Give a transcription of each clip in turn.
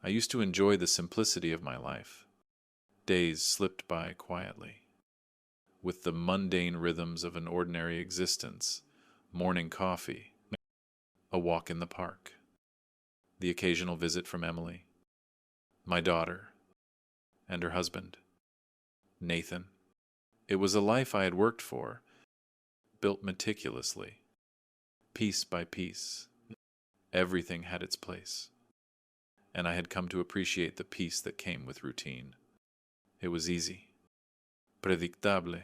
I used to enjoy the simplicity of my life. Days slipped by quietly, with the mundane rhythms of an ordinary existence: morning coffee, a walk in the park, the occasional visit from Emily, my daughter, and her husband, Nathan. It was a life I had worked for, built meticulously, piece by piece. Everything had its place, and I had come to appreciate the peace that came with routine. It was easy, predictable,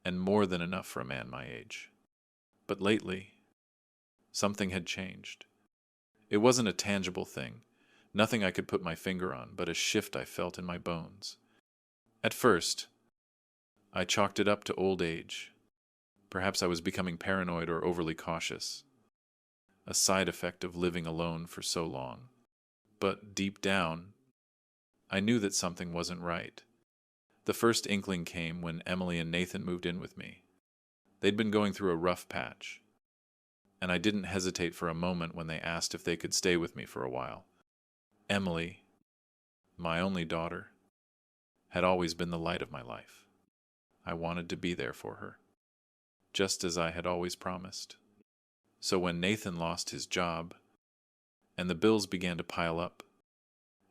and more than enough for a man my age. But lately, something had changed. It wasn't a tangible thing, nothing I could put my finger on, but a shift I felt in my bones. At first, I chalked it up to old age. Perhaps I was becoming paranoid or overly cautious, a side effect of living alone for so long. But deep down, I knew that something wasn't right. The first inkling came when Emily and Nathan moved in with me. They'd been going through a rough patch, and I didn't hesitate for a moment when they asked if they could stay with me for a while. Emily, my only daughter, had always been the light of my life. I wanted to be there for her, just as I had always promised. So when Nathan lost his job, and the bills began to pile up,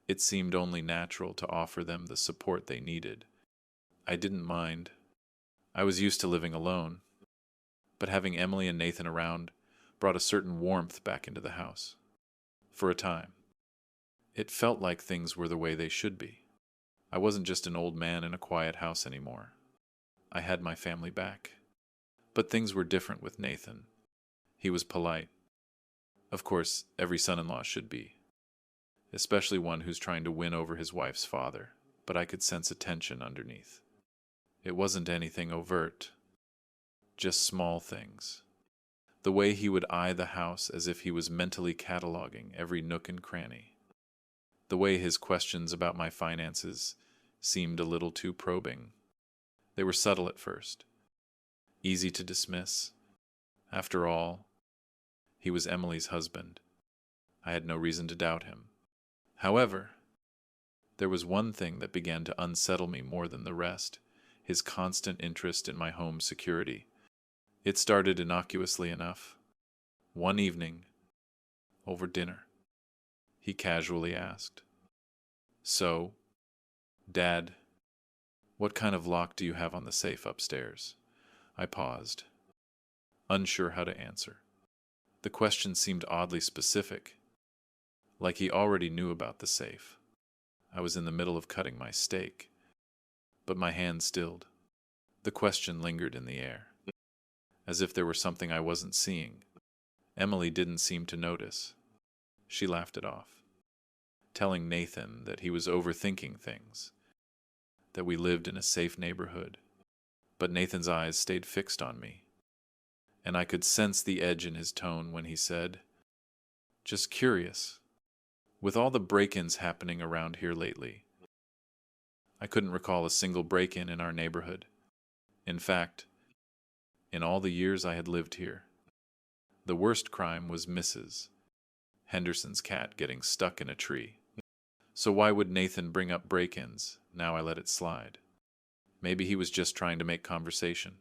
it seemed only natural to offer them the support they needed. I didn't mind. I was used to living alone, but having Emily and Nathan around brought a certain warmth back into the house. For a time, it felt like things were the way they should be. I wasn't just an old man in a quiet house anymore. I had my family back. But things were different with Nathan. He was polite. Of course, every son-in-law should be, especially one who's trying to win over his wife's father, but I could sense a tension underneath. It wasn't anything overt, just small things. The way he would eye the house as if he was mentally cataloging every nook and cranny. The way his questions about my finances seemed a little too probing. They were subtle at first, easy to dismiss. After all, he was Emily's husband. I had no reason to doubt him. However, there was one thing that began to unsettle me more than the rest: his constant interest in my home security. It started innocuously enough. One evening, over dinner, he casually asked, "So, Dad, what kind of lock do you have on the safe upstairs?" I paused, unsure how to answer. The question seemed oddly specific, like he already knew about the safe. I was in the middle of cutting my steak, but my hand stilled. The question lingered in the air, as if there were something I wasn't seeing. Emily didn't seem to notice. She laughed it off, telling Nathan that he was overthinking things, that we lived in a safe neighborhood. But Nathan's eyes stayed fixed on me, and I could sense the edge in his tone when he said, "Just curious, with all the break-ins happening around here lately." I couldn't recall a single break-in in our neighborhood. In fact, in all the years I had lived here, the worst crime was Mrs. Henderson's cat getting stuck in a tree. So why would Nathan bring up break-ins? Now I let it slide. Maybe he was just trying to make conversation,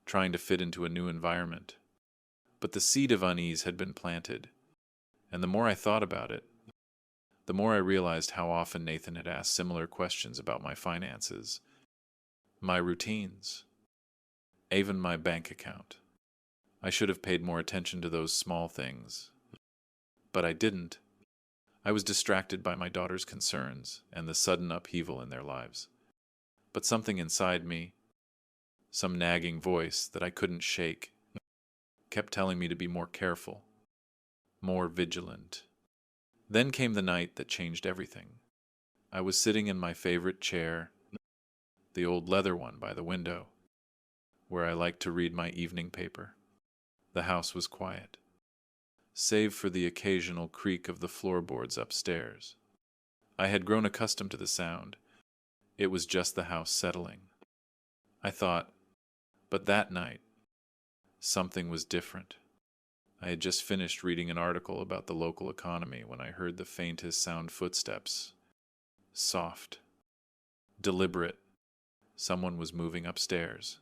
trying to fit into a new environment. But the seed of unease had been planted, and the more I thought about it, the more I realized how often Nathan had asked similar questions about my finances, my routines, even my bank account. I should have paid more attention to those small things, but I didn't. I was distracted by my daughter's concerns and the sudden upheaval in their lives. But something inside me, some nagging voice that I couldn't shake, kept telling me to be more careful, more vigilant. Then came the night that changed everything. I was sitting in my favorite chair, the old leather one by the window, where I liked to read my evening paper. The house was quiet, save for the occasional creak of the floorboards upstairs. I had grown accustomed to the sound. It was just the house settling. I thought, but that night, something was different. I had just finished reading an article about the local economy when I heard the faintest sound footsteps. Soft, deliberate. Someone was moving upstairs.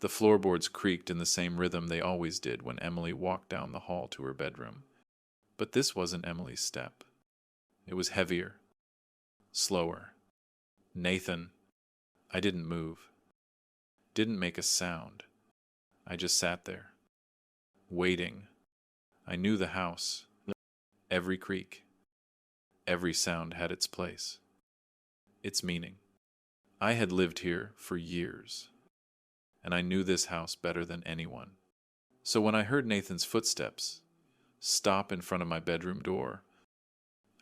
The floorboards creaked in the same rhythm they always did when Emily walked down the hall to her bedroom. But this wasn't Emily's step. It was heavier, slower. Nathan. I didn't move. Didn't make a sound. I just sat there, waiting. I knew the house. Every creak, every sound had its place, its meaning. I had lived here for years, and I knew this house better than anyone. So when I heard Nathan's footsteps stop in front of my bedroom door,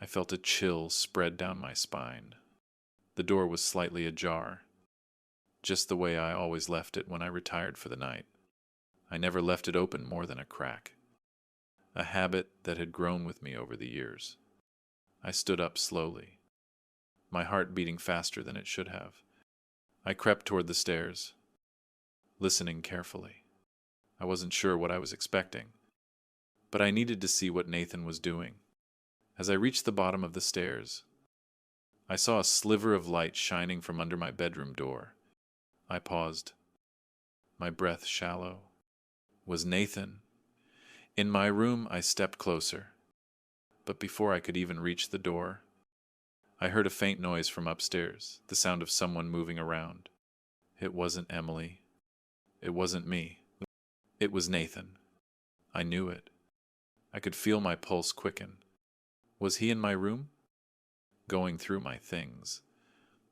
I felt a chill spread down my spine. The door was slightly ajar, just the way I always left it when I retired for the night. I never left it open more than a crack, a habit that had grown with me over the years. I stood up slowly, my heart beating faster than it should have. I crept toward the stairs, listening carefully. I wasn't sure what I was expecting, but I needed to see what Nathan was doing. As I reached the bottom of the stairs, I saw a sliver of light shining from under my bedroom door. I paused, my breath shallow. Was Nathan? In my room, I stepped closer, but before I could even reach the door, I heard a faint noise from upstairs, the sound of someone moving around. It wasn't Emily. It wasn't me. It was Nathan. I knew it. I could feel my pulse quicken. Was he in my room? Going through my things.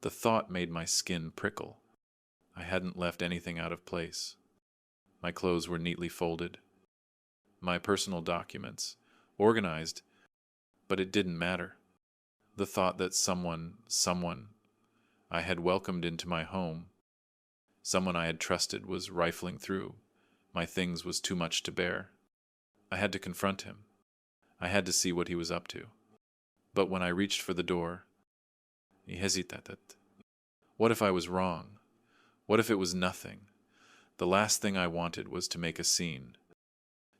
The thought made my skin prickle. I hadn't left anything out of place. My clothes were neatly folded. My personal documents, organized, but it didn't matter. The thought that someone I had welcomed into my home, someone I had trusted, was rifling through my things was too much to bear. I had to confront him. I had to see what he was up to. But when I reached for the door, he hesitated. What if I was wrong? What if it was nothing? The last thing I wanted was to make a scene,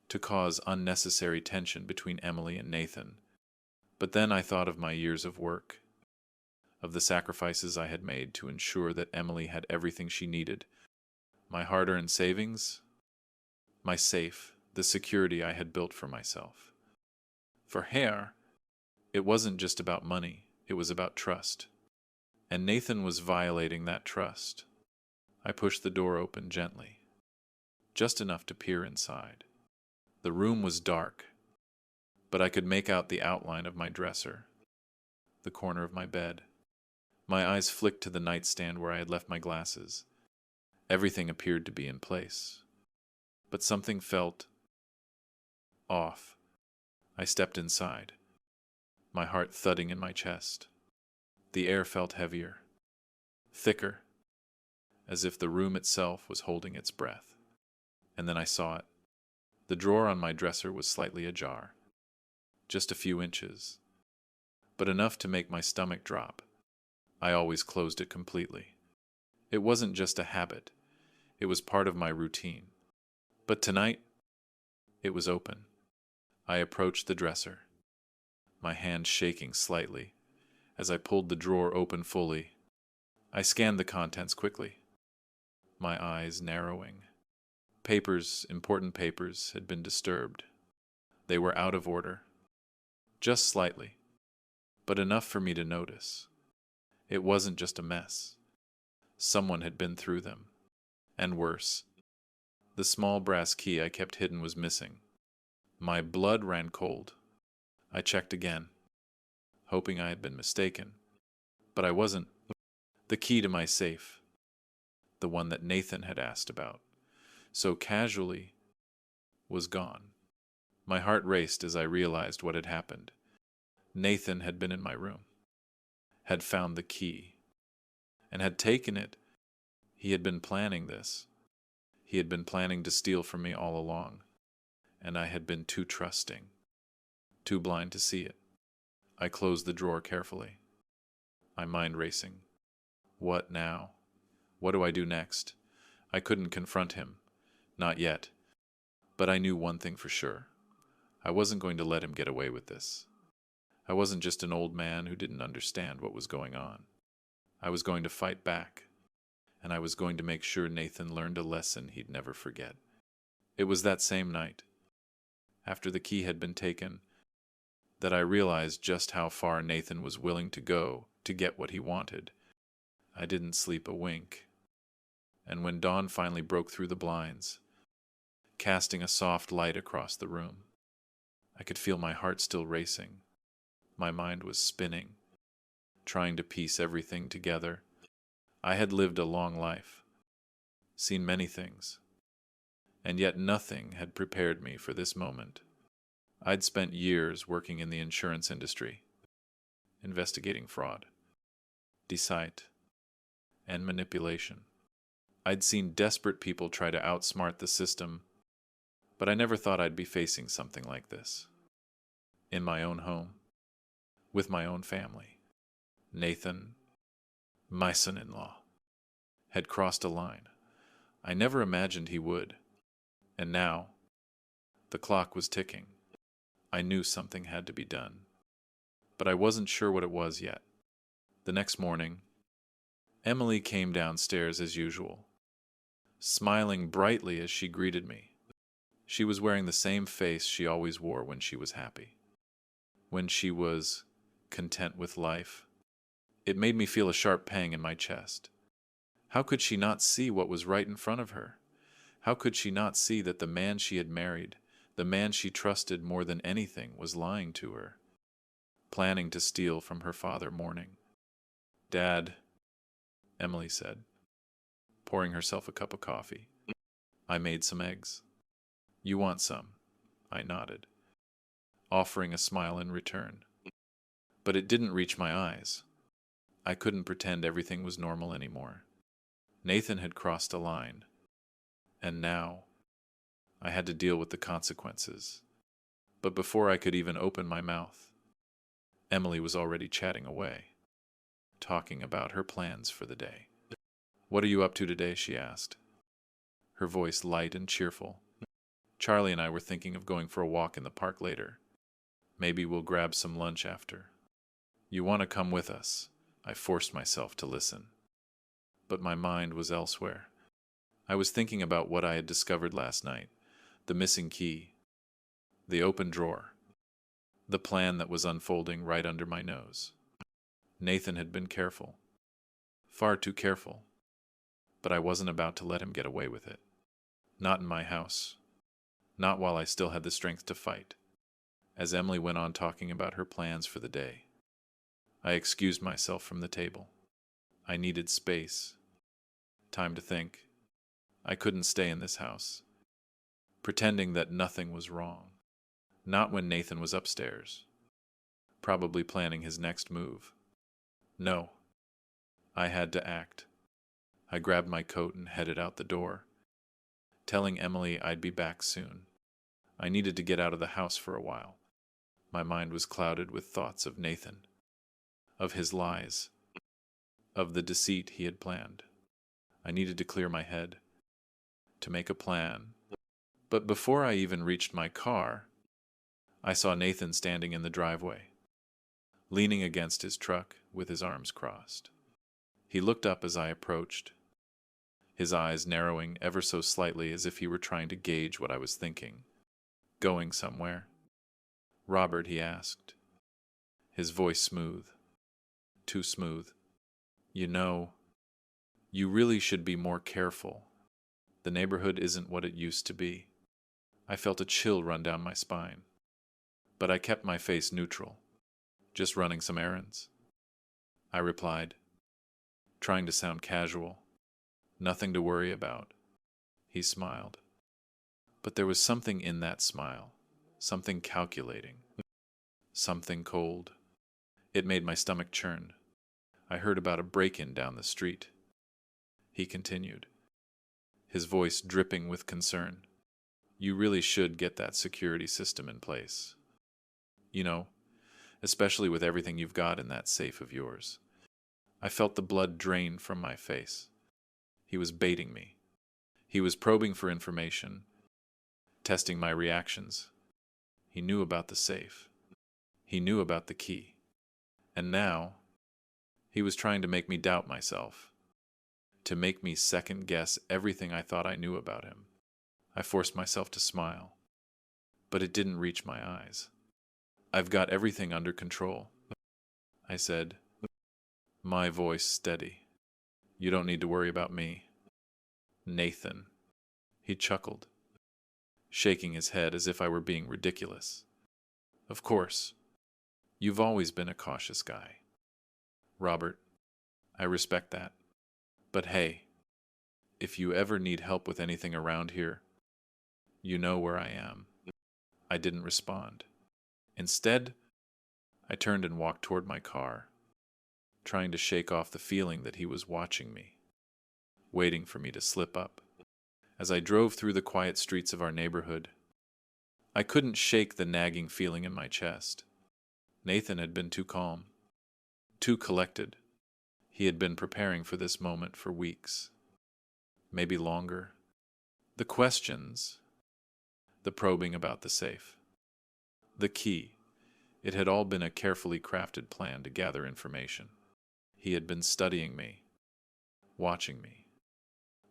to cause unnecessary tension between Emily and Nathan. But then I thought of my years of work, of the sacrifices I had made to ensure that Emily had everything she needed. My hard-earned savings, my safe, the security I had built for myself. For her, it wasn't just about money, it was about trust. And Nathan was violating that trust. I pushed the door open gently, just enough to peer inside. The room was dark, but I could make out the outline of my dresser, the corner of my bed. My eyes flicked to the nightstand where I had left my glasses. Everything appeared to be in place, but something felt off. I stepped inside, my heart thudding in my chest. The air felt heavier, thicker, as if the room itself was holding its breath. And then I saw it. The drawer on my dresser was slightly ajar, just a few inches, but enough to make my stomach drop. I always closed it completely. It wasn't just a habit, it was part of my routine. But tonight, it was open. I approached the dresser, my hand shaking slightly as I pulled the drawer open fully. I scanned the contents quickly, my eyes narrowing. Papers, important papers, had been disturbed. They were out of order, just slightly, but enough for me to notice. It wasn't just a mess. Someone had been through them. And worse, the small brass key I kept hidden was missing. My blood ran cold. I checked again, hoping I had been mistaken. But I wasn't. The key to my safe, the one that Nathan had asked about so casually, was gone. My heart raced as I realized what had happened. Nathan had been in my room, had found the key, and had taken it. He had been planning this. He had been planning to steal from me all along, and I had been too trusting, too blind to see it. I closed the drawer carefully, my mind racing. What now? What do I do next? I couldn't confront him. Not yet. But I knew one thing for sure. I wasn't going to let him get away with this. I wasn't just an old man who didn't understand what was going on. I was going to fight back, and I was going to make sure Nathan learned a lesson he'd never forget. It was that same night, after the key had been taken, that I realized just how far Nathan was willing to go to get what he wanted. I didn't sleep a wink, and when dawn finally broke through the blinds, casting a soft light across the room, I could feel my heart still racing. My mind was spinning, trying to piece everything together. I had lived a long life, seen many things, and yet nothing had prepared me for this moment. I'd spent years working in the insurance industry, investigating fraud, deceit, and manipulation. I'd seen desperate people try to outsmart the system, but I never thought I'd be facing something like this. In my own home, with my own family. Nathan, my son-in-law, had crossed a line. I never imagined he would. And now, the clock was ticking. I knew something had to be done, but I wasn't sure what it was yet. The next morning, Emily came downstairs as usual, smiling brightly as she greeted me. She was wearing the same face she always wore when she was happy, when she was content with life. It made me feel a sharp pang in my chest. How could she not see what was right in front of her? How could she not see that the man she had married, the man she trusted more than anything, was lying to her, planning to steal from her father morning? "Dad," Emily said, pouring herself a cup of coffee. "I made some eggs. You want some?" I nodded, offering a smile in return. But it didn't reach my eyes. I couldn't pretend everything was normal anymore. Nathan had crossed a line, and now I had to deal with the consequences. But before I could even open my mouth, Emily was already chatting away, talking about her plans for the day. "What are you up to today?" she asked, her voice light and cheerful. "Charlie and I were thinking of going for a walk in the park later. Maybe we'll grab some lunch after." "You want to come with us?" I forced myself to listen. But my mind was elsewhere. I was thinking about what I had discovered last night, the missing key, the open drawer, the plan that was unfolding right under my nose. Nathan had been careful, far too careful, but I wasn't about to let him get away with it. Not in my house, not while I still had the strength to fight. As Emily went on talking about her plans for the day, I excused myself from the table. I needed space, time to think. I couldn't stay in this house, pretending that nothing was wrong. Not when Nathan was upstairs, probably planning his next move. No, I had to act. I grabbed my coat and headed out the door, telling Emily I'd be back soon. I needed to get out of the house for a while. My mind was clouded with thoughts of Nathan, of his lies, of the deceit he had planned. I needed to clear my head, to make a plan. But before I even reached my car, I saw Nathan standing in the driveway, leaning against his truck with his arms crossed. He looked up as I approached, his eyes narrowing ever so slightly as if he were trying to gauge what I was thinking. "Going somewhere?" "Robert," he asked, his voice smooth, too smooth. "You know, you really should be more careful. The neighborhood isn't what it used to be." I felt a chill run down my spine, but I kept my face neutral. "Just running some errands," I replied, trying to sound casual. "Nothing to worry about." He smiled, but there was something in that smile, something calculating, something cold. It made my stomach churn. "I heard about a break-in down the street," he continued, his voice dripping with concern. "You really should get that security system in place. You know, especially with everything you've got in that safe of yours." I felt the blood drain from my face. He was baiting me. He was probing for information, testing my reactions. He knew about the safe. He knew about the key. And now, he was trying to make me doubt myself, to make me second-guess everything I thought I knew about him. I forced myself to smile, but it didn't reach my eyes. "I've got everything under control," I said, my voice steady. "You don't need to worry about me." "Nathan." He chuckled, shaking his head as if I were being ridiculous. "Of course. You've always been a cautious guy. Robert, I respect that. But hey, if you ever need help with anything around here, you know where I am." I didn't respond. Instead, I turned and walked toward my car, trying to shake off the feeling that he was watching me, waiting for me to slip up. As I drove through the quiet streets of our neighborhood, I couldn't shake the nagging feeling in my chest. Nathan had been too calm, too collected. He had been preparing for this moment for weeks, maybe longer. The questions, the probing about the safe, the key. It had all been a carefully crafted plan to gather information. He had been studying me, watching me,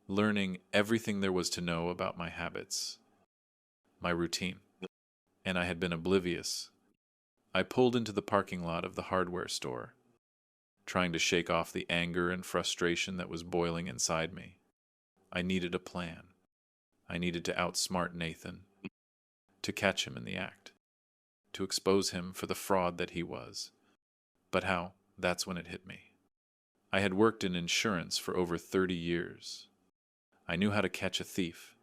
learning everything there was to know about my habits, my routine, and I had been oblivious. I pulled into the parking lot of the hardware store, trying to shake off the anger and frustration that was boiling inside me. I needed a plan. I needed to outsmart Nathan, to catch him in the act, to expose him for the fraud that he was. But how? That's when it hit me. I had worked in insurance for over 30 years. I knew how to catch a thief,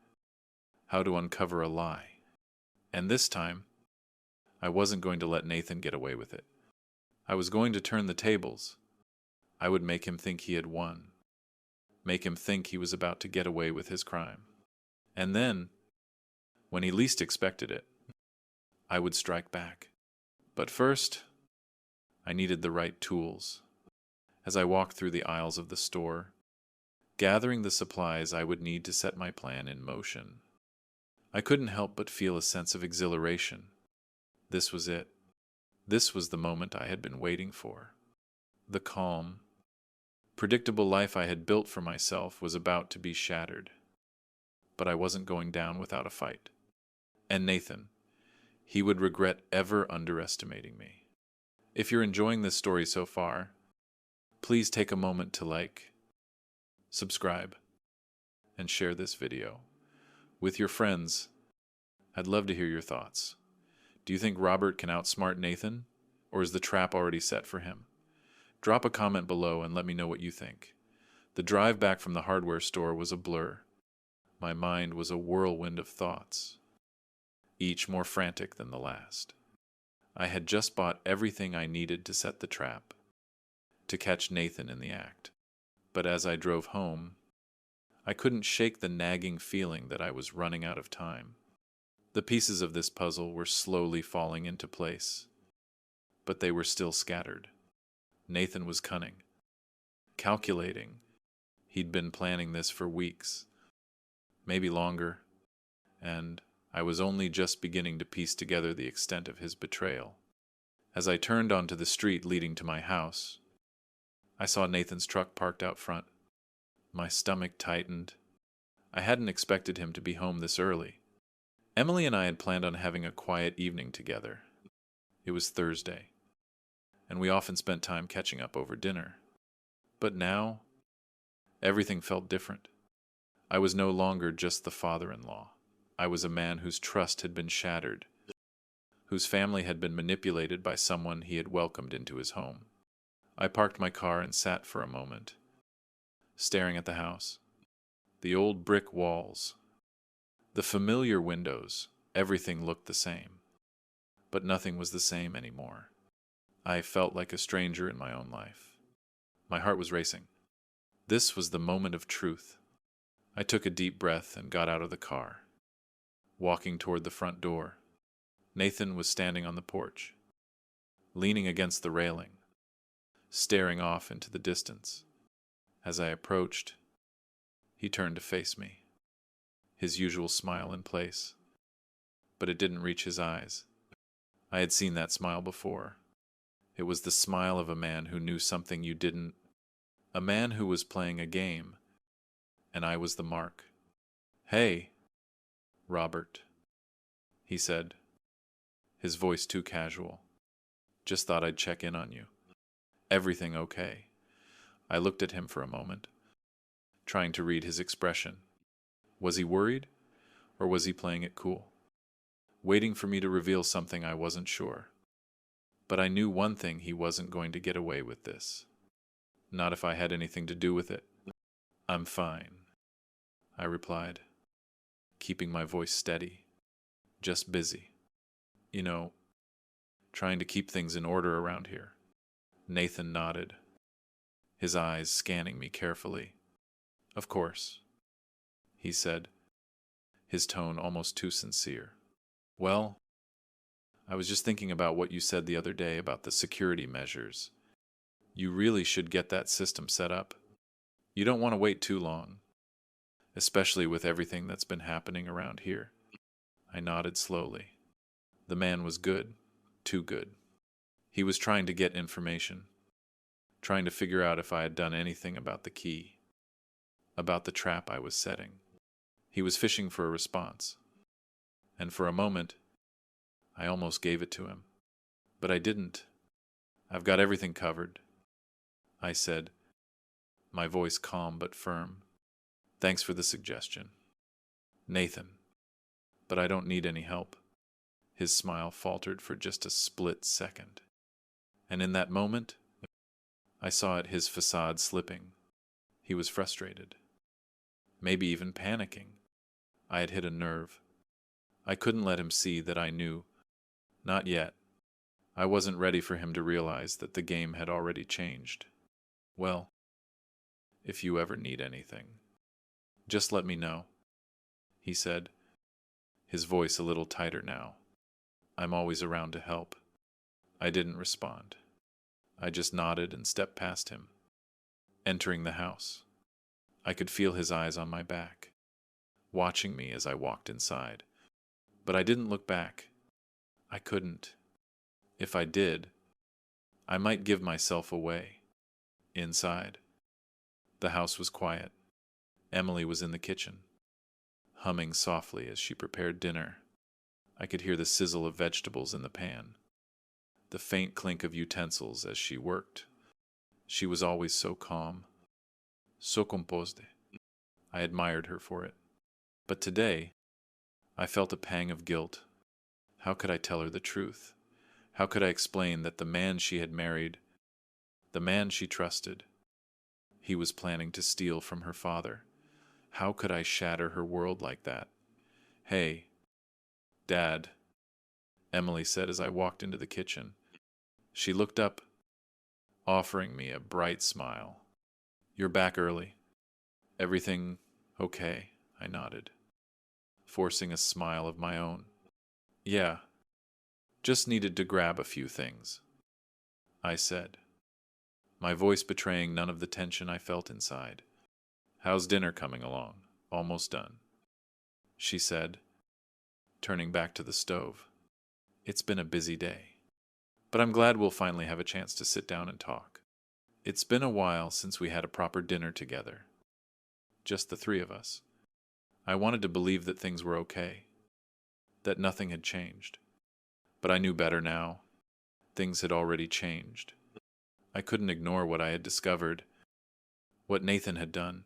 how to uncover a lie. And this time, I wasn't going to let Nathan get away with it. I was going to turn the tables. I would make him think he had won, make him think he was about to get away with his crime. And then, when he least expected it, I would strike back. But first, I needed the right tools. As I walked through the aisles of the store, gathering the supplies I would need to set my plan in motion, I couldn't help but feel a sense of exhilaration. This was it. This was the moment I had been waiting for. The calm, predictable life I had built for myself was about to be shattered. But I wasn't going down without a fight. And Nathan, he would regret ever underestimating me. If you're enjoying this story so far, please take a moment to like, subscribe, and share this video with your friends. I'd love to hear your thoughts. Do you think Robert can outsmart Nathan, or is the trap already set for him? Drop a comment below and let me know what you think. The drive back from the hardware store was a blur. My mind was a whirlwind of thoughts, each more frantic than the last. I had just bought everything I needed to set the trap, to catch Nathan in the act. But as I drove home, I couldn't shake the nagging feeling that I was running out of time. The pieces of this puzzle were slowly falling into place, but they were still scattered. Nathan was cunning, calculating. He'd been planning this for weeks, maybe longer, and I was only just beginning to piece together the extent of his betrayal. As I turned onto the street leading to my house, I saw Nathan's truck parked out front. My stomach tightened. I hadn't expected him to be home this early. Emily and I had planned on having a quiet evening together. It was Thursday, and we often spent time catching up over dinner. But now, everything felt different. I was no longer just the father-in-law. I was a man whose trust had been shattered, whose family had been manipulated by someone he had welcomed into his home. I parked my car and sat for a moment, staring at the house. The old brick walls, the familiar windows, everything looked the same. But nothing was the same anymore. I felt like a stranger in my own life. My heart was racing. This was the moment of truth. I took a deep breath and got out of the car, walking toward the front door. Nathan was standing on the porch, leaning against the railing, staring off into the distance. As I approached, he turned to face me, his usual smile in place, but it didn't reach his eyes. I had seen that smile before. It was the smile of a man who knew something you didn't, a man who was playing a game, and I was the mark. "Hey, Robert," he said, his voice too casual. "Just thought I'd check in on you. Everything okay?" I looked at him for a moment, trying to read his expression. Was he worried, or was he playing it cool, waiting for me to reveal something I wasn't sure? But I knew one thing: he wasn't going to get away with this. Not if I had anything to do with it. "I'm fine," I replied, keeping my voice steady. "Just busy. You know, trying to keep things in order around here." Nathan nodded, his eyes scanning me carefully. "Of course," he said, his tone almost too sincere. "Well, I was just thinking about what you said the other day about the security measures. You really should get that system set up. You don't want to wait too long, especially with everything that's been happening around here." I nodded slowly. The man was good, too good. He was trying to get information, trying to figure out if I had done anything about the key, about the trap I was setting. He was fishing for a response, and for a moment, I almost gave it to him. But I didn't. "I've got everything covered," I said, my voice calm but firm. "Thanks for the suggestion, Nathan, but I don't need any help." His smile faltered for just a split second, and in that moment, I saw it, his facade slipping. He was frustrated, maybe even panicking. I had hit a nerve. I couldn't let him see that I knew. Not yet. I wasn't ready for him to realize that the game had already changed. "Well, if you ever need anything, just let me know," he said, his voice a little tighter now. "I'm always around to help." I didn't respond. I just nodded and stepped past him, entering the house. I could feel his eyes on my back, watching me as I walked inside. But I didn't look back. I couldn't. If I did, I might give myself away. Inside, the house was quiet. Emily was in the kitchen, humming softly as she prepared dinner. I could hear the sizzle of vegetables in the pan, the faint clink of utensils as she worked. She was always so calm, so composed. I admired her for it. But today, I felt a pang of guilt. How could I tell her the truth? How could I explain that the man she had married, the man she trusted, he was planning to steal from her father? How could I shatter her world like that? "Hey, Dad," Emily said as I walked into the kitchen. She looked up, offering me a bright smile. "You're back early. Everything okay?" I nodded, forcing a smile of my own. "Yeah, just needed to grab a few things," I said, my voice betraying none of the tension I felt inside. "How's dinner coming along? Almost done?" she said, turning back to the stove. "It's been a busy day, but I'm glad we'll finally have a chance to sit down and talk. It's been a while since we had a proper dinner together, just the three of us." I wanted to believe that things were okay, that nothing had changed. But I knew better now. Things had already changed. I couldn't ignore what I had discovered, what Nathan had done.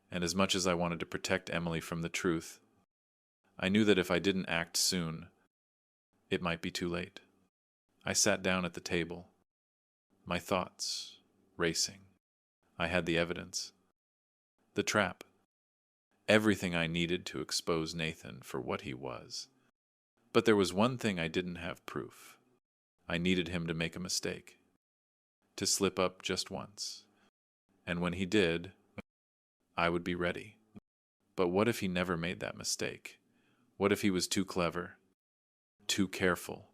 And as much as I wanted to protect Emily from the truth, I knew that if I didn't act soon, it might be too late. I sat down at the table, my thoughts racing. I had the evidence, the trap, everything I needed to expose Nathan for what he was. But there was one thing I didn't have proof. I needed him to make a mistake, to slip up just once. And when he did, I would be ready. But what if he never made that mistake? What if he was too clever, too careful?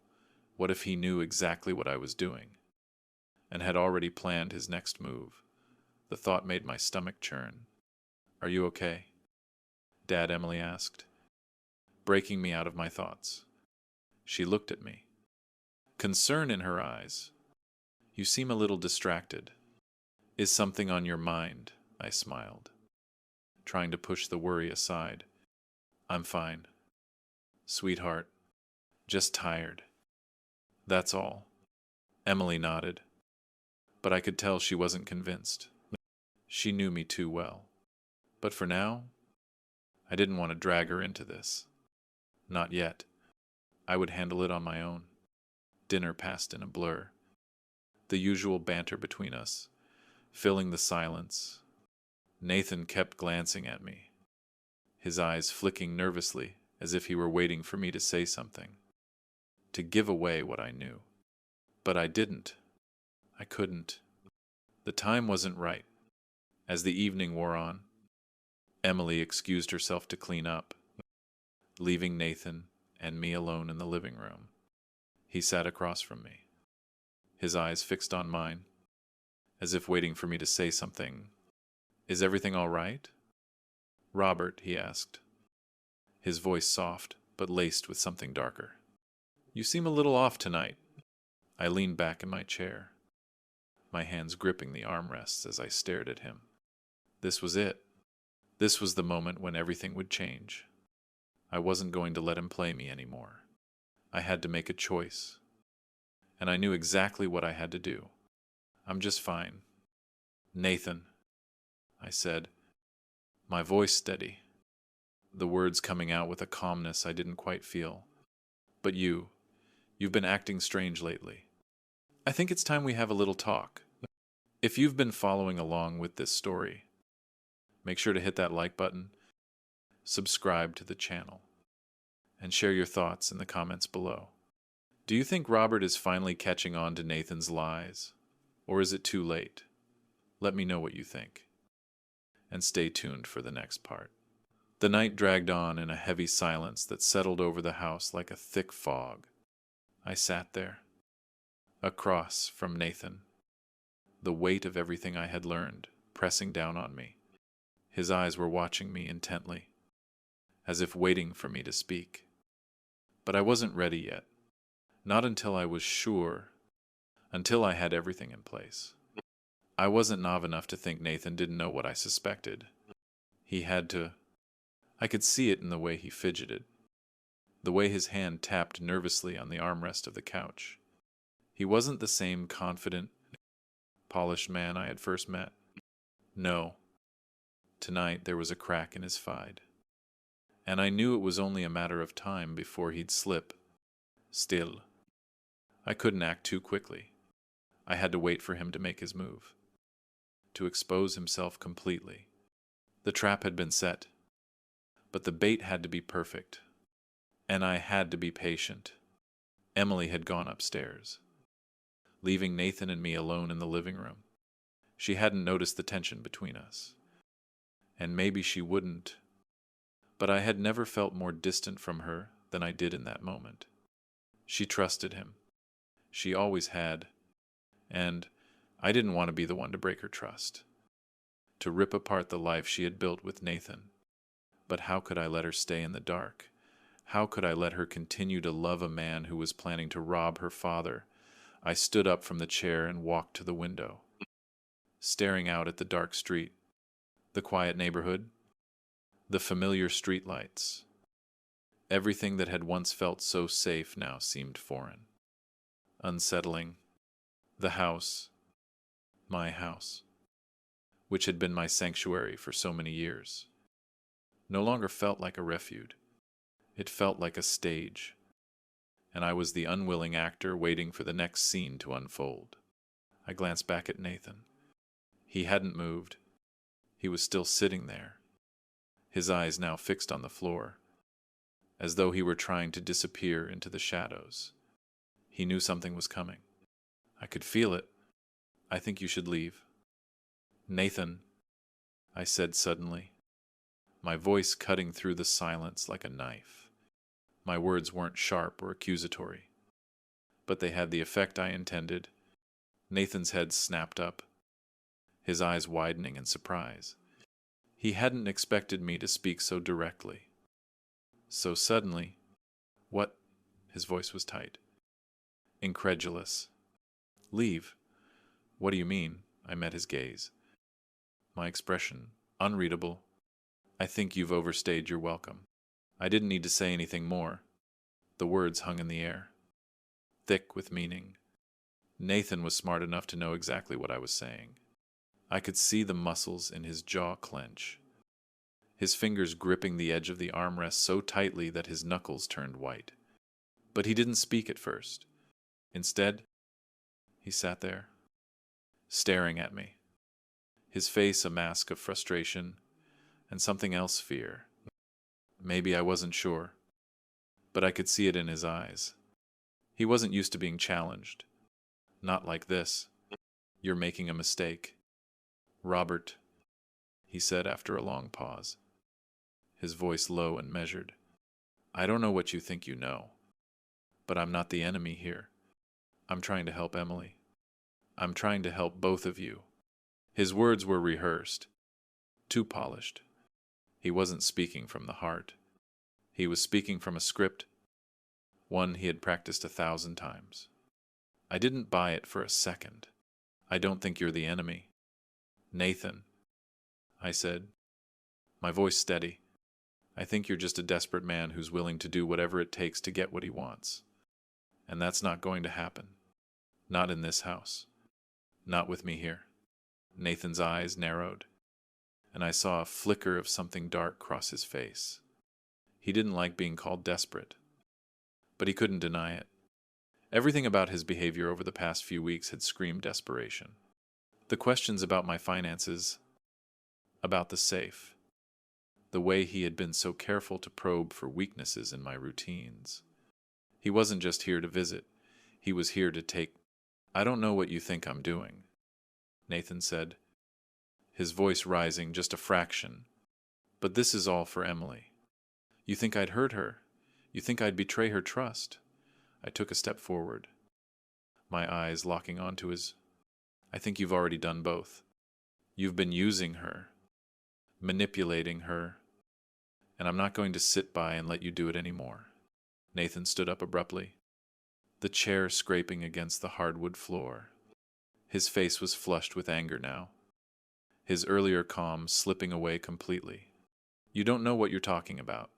What if he knew exactly what I was doing and had already planned his next move? The thought made my stomach churn. "Are you okay?" Dad, Emily asked, breaking me out of my thoughts. She looked at me, concern in her eyes. You seem a little distracted. Is something on your mind? I smiled, trying to push the worry aside. I'm fine, sweetheart. Just tired. That's all. Emily nodded, but I could tell she wasn't convinced. She knew me too well. But for now, I didn't want to drag her into this. Not yet. I would handle it on my own. Dinner passed in a blur. The usual banter between us, filling the silence. Nathan kept glancing at me, his eyes flicking nervously as if he were waiting for me to say something, to give away what I knew. But I didn't. I couldn't. The time wasn't right. As the evening wore on, Emily excused herself to clean up, leaving Nathan and me alone in the living room. He sat across from me, his eyes fixed on mine, as if waiting for me to say something. Is everything all right? Robert, he asked, his voice soft but laced with something darker. You seem a little off tonight. I leaned back in my chair, my hands gripping the armrests as I stared at him. This was it. This was the moment when everything would change. I wasn't going to let him play me anymore. I had to make a choice, and I knew exactly what I had to do. I'm just fine. Nathan, I said, my voice steady, the words coming out with a calmness I didn't quite feel. But you've been acting strange lately. I think it's time we have a little talk. If you've been following along with this story, make sure to hit that like button, subscribe to the channel, and share your thoughts in the comments below. Do you think Robert is finally catching on to Nathan's lies, or is it too late? Let me know what you think, and stay tuned for the next part. The night dragged on in a heavy silence that settled over the house like a thick fog. I sat there, across from Nathan, the weight of everything I had learned pressing down on me. His eyes were watching me intently, as if waiting for me to speak. But I wasn't ready yet. Not until I was sure, until I had everything in place. I wasn't naive enough to think Nathan didn't know what I suspected. He had to. I could see it in the way he fidgeted, the way his hand tapped nervously on the armrest of the couch. He wasn't the same confident, polished man I had first met. No. Tonight there was a crack in his hide, and I knew it was only a matter of time before he'd slip. Still, I couldn't act too quickly. I had to wait for him to make his move, to expose himself completely. The trap had been set, but the bait had to be perfect, and I had to be patient. Emily had gone upstairs, leaving Nathan and me alone in the living room. She hadn't noticed the tension between us, and maybe she wouldn't, but I had never felt more distant from her than I did in that moment. She trusted him. She always had, and I didn't want to be the one to break her trust, to rip apart the life she had built with Nathan. But how could I let her stay in the dark? How could I let her continue to love a man who was planning to rob her father? I stood up from the chair and walked to the window, staring out at the dark street, the quiet neighborhood, the familiar streetlights. Everything that had once felt so safe now seemed foreign, unsettling. The house, my house, which had been my sanctuary for so many years, no longer felt like a refuge. It felt like a stage, and I was the unwilling actor waiting for the next scene to unfold. I glanced back at Nathan. He hadn't moved. He was still sitting there, his eyes now fixed on the floor, as though he were trying to disappear into the shadows. He knew something was coming. I could feel it. I think you should leave. Nathan, I said suddenly, my voice cutting through the silence like a knife. My words weren't sharp or accusatory, but they had the effect I intended. Nathan's head snapped up, his eyes widening in surprise. He hadn't expected me to speak so directly. So suddenly, what? His voice was tight. incredulous. Leave? What do you mean? I met his gaze. My expression, unreadable. I think you've overstayed your welcome. I didn't need to say anything more. The words hung in the air, thick with meaning. Nathan was smart enough to know exactly what I was saying. I could see the muscles in his jaw clench, his fingers gripping the edge of the armrest so tightly that his knuckles turned white. But he didn't speak at first. Instead, he sat there, staring at me, his face a mask of frustration and something else, fear. Maybe I wasn't sure, but I could see it in his eyes. He wasn't used to being challenged. Not like this. You're making a mistake. Robert, he said after a long pause, his voice low and measured. I don't know what you think you know, but I'm not the enemy here. I'm trying to help Emily. I'm trying to help both of you. His words were rehearsed, too polished. He wasn't speaking from the heart. He was speaking from a script, one he had practiced 1,000 times. I didn't buy it for a second. I don't think you're the enemy. Nathan, I said, my voice steady. I think you're just a desperate man who's willing to do whatever it takes to get what he wants. And that's not going to happen. Not in this house. Not with me here. Nathan's eyes narrowed, and I saw a flicker of something dark cross his face. He didn't like being called desperate, but he couldn't deny it. Everything about his behavior over the past few weeks had screamed desperation. The questions about my finances, about the safe, the way he had been so careful to probe for weaknesses in my routines. He wasn't just here to visit. He was here to take. I don't know what you think I'm doing, Nathan said, his voice rising just a fraction. But this is all for Emily. You think I'd hurt her? You think I'd betray her trust? I took a step forward, my eyes locking onto his. I think you've already done both. You've been using her, manipulating her, and I'm not going to sit by and let you do it anymore. Nathan stood up abruptly, the chair scraping against the hardwood floor. His face was flushed with anger now, his earlier calm slipping away completely. You don't know what you're talking about.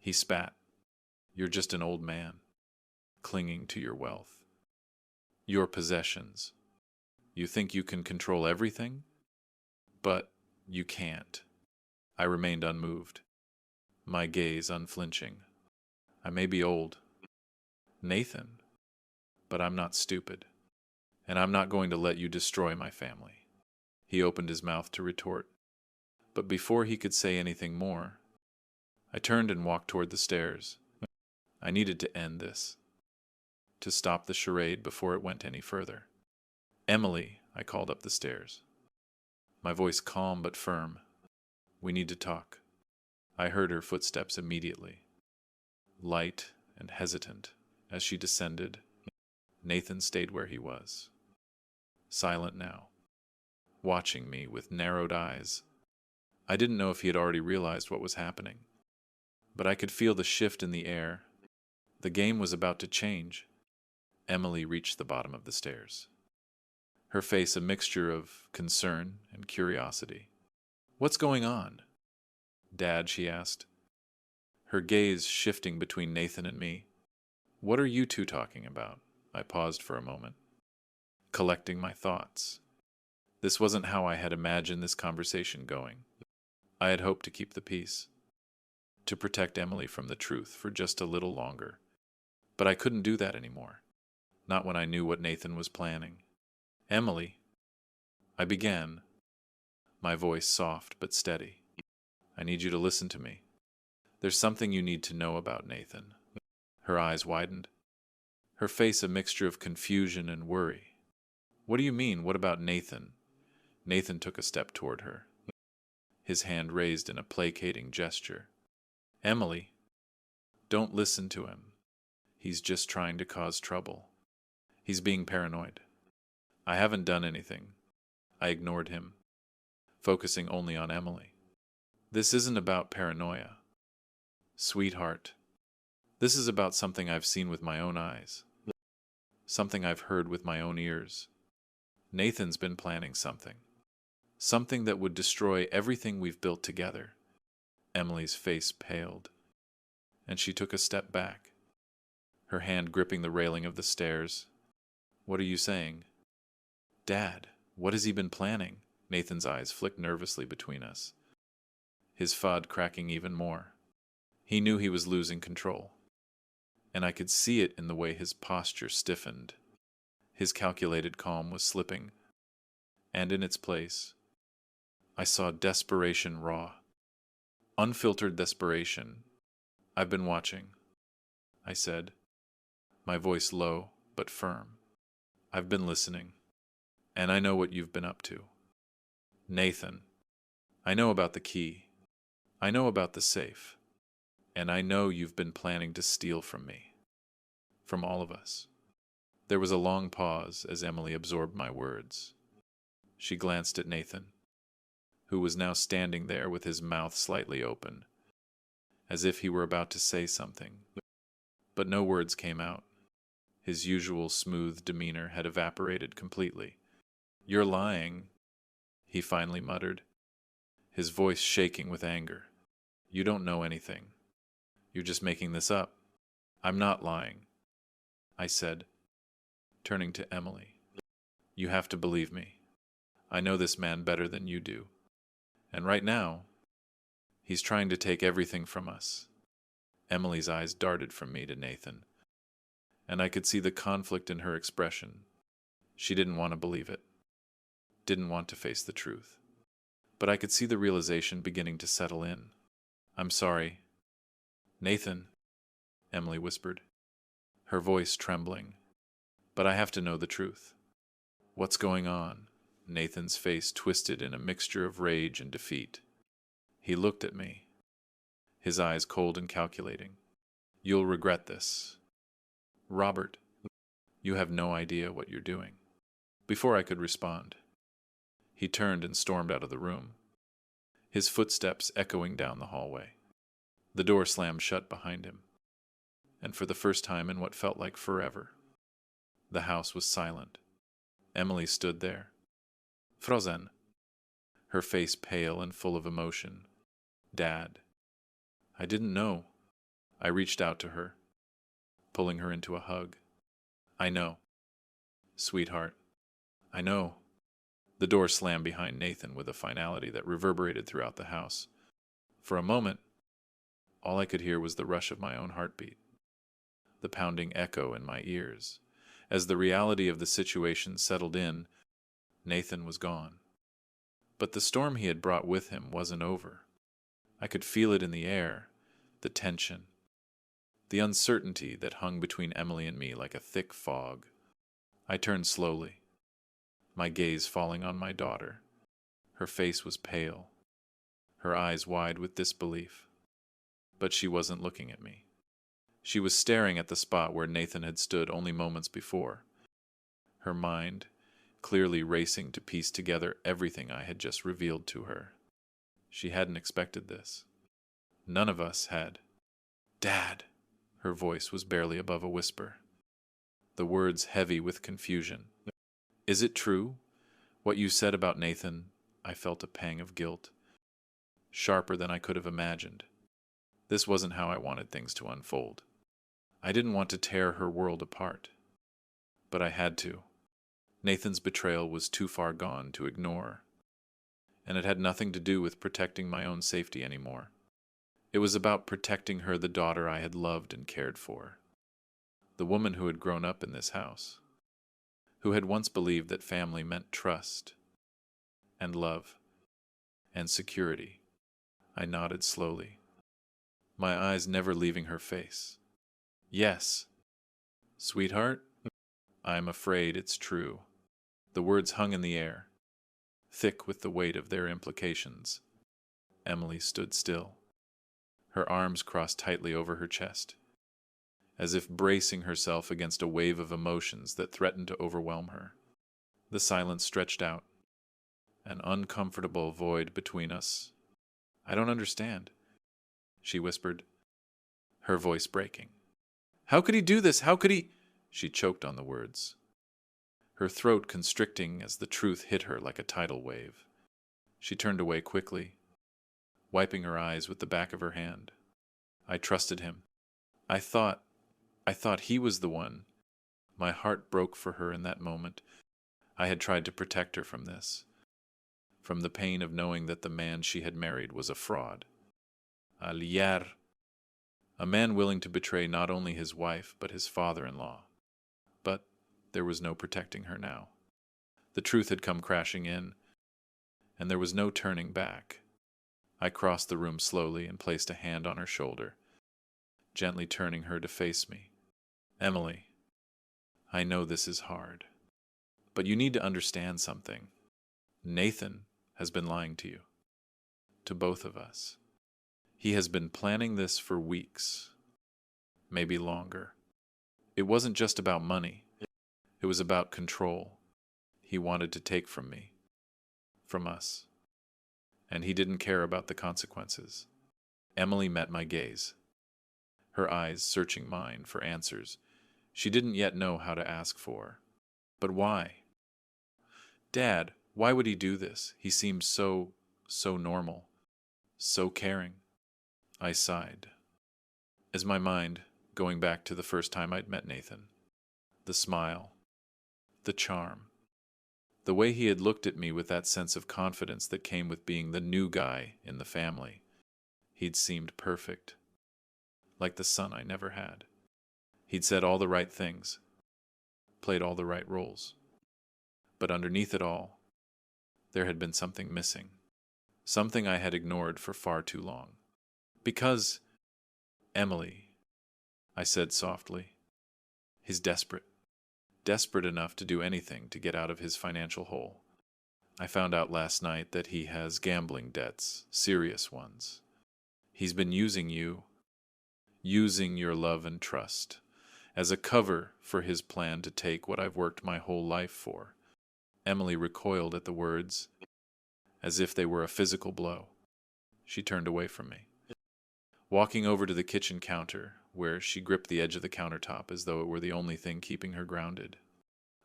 He spat. You're just an old man, clinging to your wealth, your possessions. You think you can control everything? But you can't. I remained unmoved, my gaze unflinching. I may be old, Nathan, but I'm not stupid, and I'm not going to let you destroy my family. He opened his mouth to retort, but before he could say anything more, I turned and walked toward the stairs. I needed to end this, to stop the charade before it went any further. Emily, I called up the stairs, my voice calm but firm. We need to talk. I heard her footsteps immediately, light and hesitant as she descended. Nathan stayed where he was, silent now, watching me with narrowed eyes. I didn't know if he had already realized what was happening, but I could feel the shift in the air. The game was about to change. Emily reached the bottom of the stairs, her face a mixture of concern and curiosity. What's going on? Dad, she asked, her gaze shifting between Nathan and me. What are you two talking about? I paused for a moment, collecting my thoughts. This wasn't how I had imagined this conversation going. I had hoped to keep the peace, to protect Emily from the truth for just a little longer. But I couldn't do that anymore, not when I knew what Nathan was planning. Emily, I began, my voice soft but steady. I need you to listen to me. There's something you need to know about Nathan. Her eyes widened, her face a mixture of confusion and worry. What do you mean? What about Nathan? Nathan took a step toward her, his hand raised in a placating gesture. Emily, don't listen to him. He's just trying to cause trouble. He's being paranoid. I haven't done anything. I ignored him, focusing only on Emily. This isn't about paranoia. Sweetheart, this is about something I've seen with my own eyes. something I've heard with my own ears. Nathan's been planning something. Something that would destroy everything we've built together. Emily's face paled, and she took a step back, her hand gripping the railing of the stairs. What are you saying? Dad, what has he been planning? Nathan's eyes flicked nervously between us, his FUD cracking even more. He knew he was losing control, and I could see it in the way his posture stiffened. His calculated calm was slipping, and in its place, I saw desperation raw. Unfiltered desperation. I've been watching, I said, my voice low but firm. I've been listening, and I know what you've been up to. Nathan, I know about the key. I know about the safe. And I know you've been planning to steal from me. From all of us. There was a long pause as Emily absorbed my words. She glanced at Nathan, who was now standing there with his mouth slightly open, as if he were about to say something. But no words came out. His usual smooth demeanor had evaporated completely. You're lying, he finally muttered, his voice shaking with anger. You don't know anything. You're just making this up. I'm not lying, I said, turning to Emily. You have to believe me. I know this man better than you do. And right now, he's trying to take everything from us. Emily's eyes darted from me to Nathan, and I could see the conflict in her expression. She didn't want to believe it, didn't want to face the truth. But I could see the realization beginning to settle in. I'm sorry. Nathan, Emily whispered, her voice trembling. But I have to know the truth. What's going on? Nathan's face twisted in a mixture of rage and defeat. He looked at me, his eyes cold and calculating. You'll regret this. Robert, you have no idea what you're doing. Before I could respond, he turned and stormed out of the room, his footsteps echoing down the hallway. The door slammed shut behind him, and for the first time in what felt like forever, the house was silent. Emily stood there, frozen, her face pale and full of emotion. Dad. I didn't know. I reached out to her, pulling her into a hug. I know. Sweetheart. I know. The door slammed behind Nathan with a finality that reverberated throughout the house. For a moment, all I could hear was the rush of my own heartbeat, the pounding echo in my ears. As the reality of the situation settled in, Nathan was gone. But the storm he had brought with him wasn't over. I could feel it in the air, the tension, the uncertainty that hung between Emily and me like a thick fog. I turned slowly, my gaze falling on my daughter. Her face was pale, her eyes wide with disbelief. But she wasn't looking at me. She was staring at the spot where Nathan had stood only moments before, her mind clearly racing to piece together everything I had just revealed to her. She hadn't expected this. None of us had. Dad! Her voice was barely above a whisper, the words heavy with confusion. Is it true? What you said about Nathan? I felt a pang of guilt, sharper than I could have imagined. This wasn't how I wanted things to unfold. I didn't want to tear her world apart, but I had to. Nathan's betrayal was too far gone to ignore, and it had nothing to do with protecting my own safety anymore. It was about protecting her, the daughter I had loved and cared for, the woman who had grown up in this house, who had once believed that family meant trust and love and security. I nodded slowly, my eyes never leaving her face. Yes, sweetheart, I'm afraid it's true. The words hung in the air, thick with the weight of their implications. Emily stood still, her arms crossed tightly over her chest, as if bracing herself against a wave of emotions that threatened to overwhelm her. The silence stretched out, an uncomfortable void between us. I don't understand, she whispered, her voice breaking. How could he do this? How could he? She choked on the words, her throat constricting as the truth hit her like a tidal wave. She turned away quickly, wiping her eyes with the back of her hand. I trusted him. I thought he was the one. My heart broke for her in that moment. I had tried to protect her from this, from the pain of knowing that the man she had married was a fraud. A liar. A man willing to betray not only his wife, but his father-in-law. But there was no protecting her now. The truth had come crashing in, and there was no turning back. I crossed the room slowly and placed a hand on her shoulder, gently turning her to face me. Emily, I know this is hard, but you need to understand something. Nathan has been lying to you, to both of us. He has been planning this for weeks, maybe longer. It wasn't just about money. It was about control. He wanted to take from me, from us, and he didn't care about the consequences. Emily met my gaze, her eyes searching mine for answers she didn't yet know how to ask for. But why? Dad, why would he do this? He seemed so normal, so caring. I sighed, as my mind, going back to the first time I'd met Nathan, the smile, the charm, the way he had looked at me with that sense of confidence that came with being the new guy in the family. He'd seemed perfect, like the son I never had. He'd said all the right things, played all the right roles. But underneath it all, there had been something missing, something I had ignored for far too long. Because, Emily, I said softly, he's desperate enough to do anything to get out of his financial hole. I found out last night that he has gambling debts, serious ones. He's been using you, using your love and trust, as a cover for his plan to take what I've worked my whole life for. Emily recoiled at the words, as if they were a physical blow. She turned away from me, walking over to the kitchen counter, where she gripped the edge of the countertop as though it were the only thing keeping her grounded.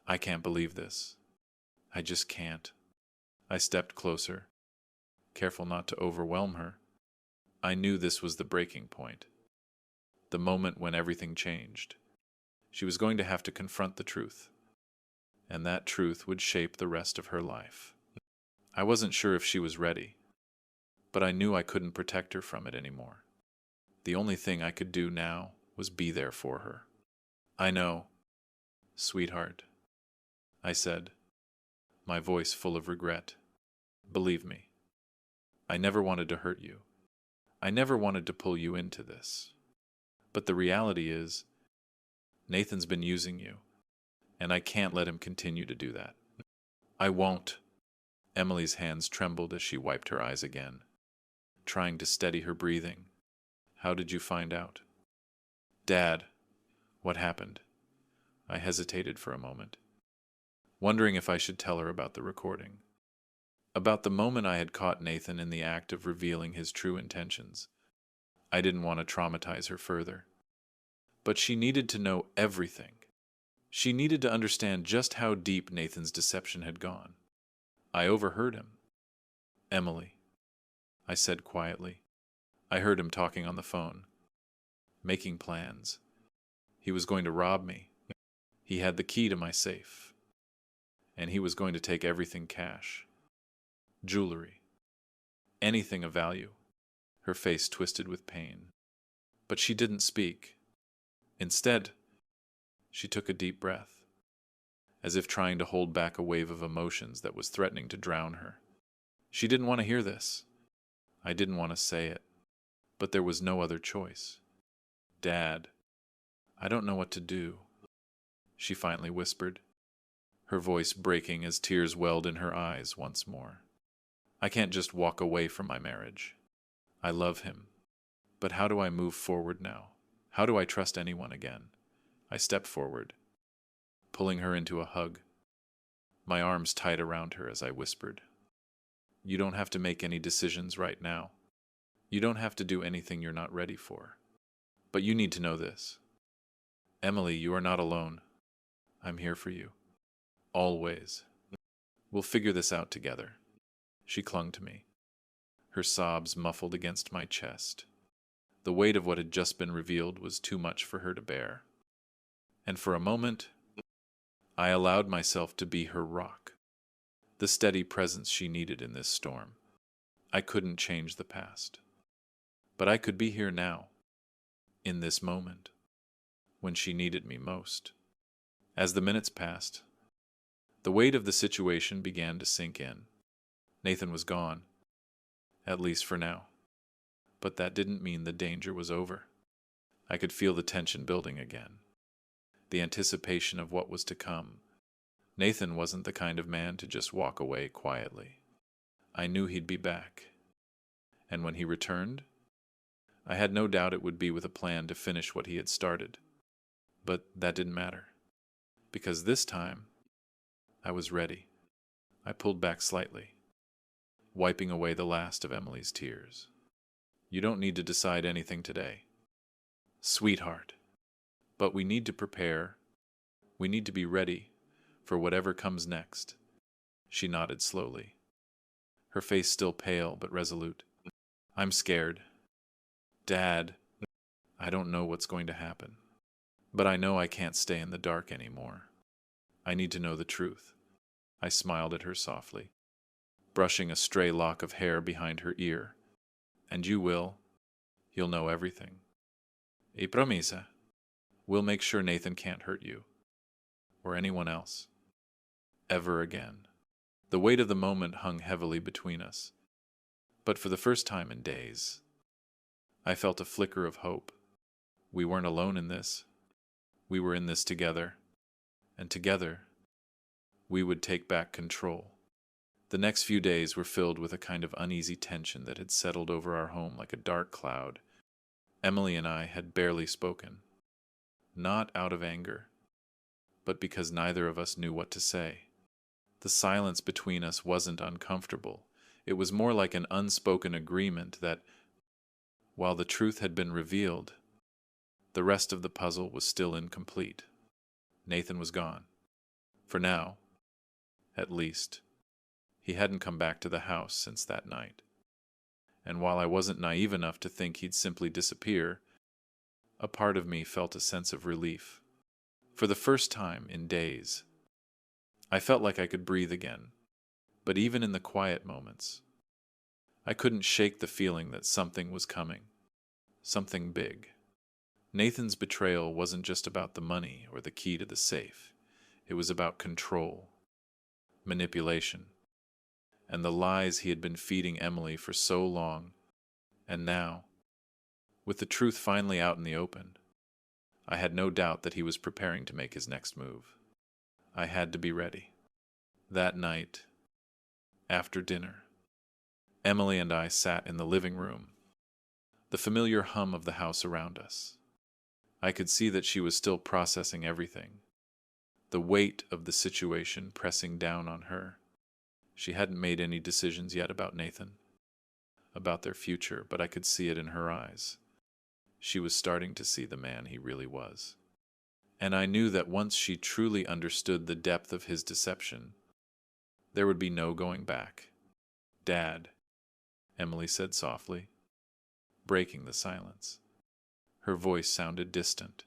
I can't believe this. I just can't. I stepped closer, careful not to overwhelm her. I knew this was the breaking point, the moment when everything changed. She was going to have to confront the truth, and that truth would shape the rest of her life. I wasn't sure if she was ready, but I knew I couldn't protect her from it anymore. The only thing I could do now was be there for her. I know, sweetheart, I said, my voice full of regret. Believe me, I never wanted to hurt you. I never wanted to pull you into this. But the reality is, Nathan's been using you, and I can't let him continue to do that. I won't. Emily's hands trembled as she wiped her eyes again, trying to steady her breathing. How did you find out? Dad, what happened? I hesitated for a moment, wondering if I should tell her about the recording, about the moment I had caught Nathan in the act of revealing his true intentions. I didn't want to traumatize her further. But she needed to know everything. She needed to understand just how deep Nathan's deception had gone. I overheard him. Emily, I said quietly. I heard him talking on the phone, making plans. He was going to rob me. He had the key to my safe, and he was going to take everything cash. Jewelry. Anything of value. Her face twisted with pain. But she didn't speak. Instead, she took a deep breath, as if trying to hold back a wave of emotions that was threatening to drown her. She didn't want to hear this. I didn't want to say it, but there was no other choice. Dad, I don't know what to do, she finally whispered, her voice breaking as tears welled in her eyes once more. I can't just walk away from my marriage. I love him, but how do I move forward now? How do I trust anyone again? I stepped forward, pulling her into a hug, my arms tight around her as I whispered, You don't have to make any decisions right now. You don't have to do anything you're not ready for. But you need to know this. Emily, you are not alone. I'm here for you. Always. We'll figure this out together. She clung to me, her sobs muffled against my chest. The weight of what had just been revealed was too much for her to bear. And for a moment, I allowed myself to be her rock, the steady presence she needed in this storm. I couldn't change the past, but I could be here now, in this moment, when she needed me most. As the minutes passed, the weight of the situation began to sink in. Nathan was gone, at least for now. But that didn't mean the danger was over. I could feel the tension building again, the anticipation of what was to come. Nathan wasn't the kind of man to just walk away quietly. I knew he'd be back. And when he returned, I had no doubt it would be with a plan to finish what he had started. But that didn't matter, because this time, I was ready. I pulled back slightly, wiping away the last of Emily's tears. You don't need to decide anything today, sweetheart. But we need to prepare. We need to be ready for whatever comes next. She nodded slowly, her face still pale but resolute. I'm scared. Dad, I don't know what's going to happen. But I know I can't stay in the dark anymore. I need to know the truth. I smiled at her softly, brushing a stray lock of hair behind her ear. And you will. You'll know everything. E promesa. We'll make sure Nathan can't hurt you. Or anyone else. Ever again. The weight of the moment hung heavily between us. But for the first time in days, I felt a flicker of hope. We weren't alone in this. We were in this together. And together, we would take back control. The next few days were filled with a kind of uneasy tension that had settled over our home like a dark cloud. Emily and I had barely spoken. Not out of anger, but because neither of us knew what to say. The silence between us wasn't uncomfortable. It was more like an unspoken agreement that, while the truth had been revealed, the rest of the puzzle was still incomplete. Nathan was gone. For now, at least. He hadn't come back to the house since that night. And while I wasn't naive enough to think he'd simply disappear, a part of me felt a sense of relief. For the first time in days, I felt like I could breathe again. But even in the quiet moments, I couldn't shake the feeling that something was coming. Something big. Nathan's betrayal wasn't just about the money or the key to the safe. It was about control, manipulation, and the lies he had been feeding Emily for so long. And now, with the truth finally out in the open, I had no doubt that he was preparing to make his next move. I had to be ready. That night, after dinner, Emily and I sat in the living room, the familiar hum of the house around us. I could see that she was still processing everything, the weight of the situation pressing down on her. She hadn't made any decisions yet about Nathan, about their future, but I could see it in her eyes. She was starting to see the man he really was. And I knew that once she truly understood the depth of his deception, there would be no going back. Dad, Emily said softly, breaking the silence. Her voice sounded distant,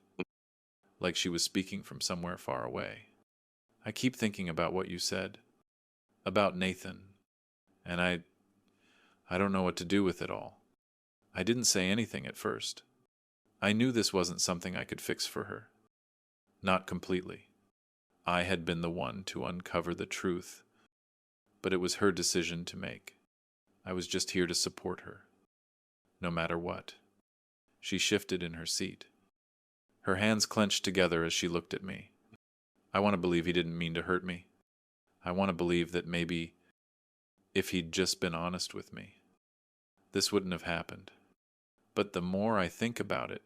like she was speaking from somewhere far away. I keep thinking about what you said, about Nathan, and I don't know what to do with it all. I didn't say anything at first. I knew this wasn't something I could fix for her. Not completely. I had been the one to uncover the truth, but it was her decision to make. I was just here to support her, no matter what. She shifted in her seat. Her hands clenched together as she looked at me. I want to believe he didn't mean to hurt me. I want to believe that maybe, if he'd just been honest with me, this wouldn't have happened. But the more I think about it,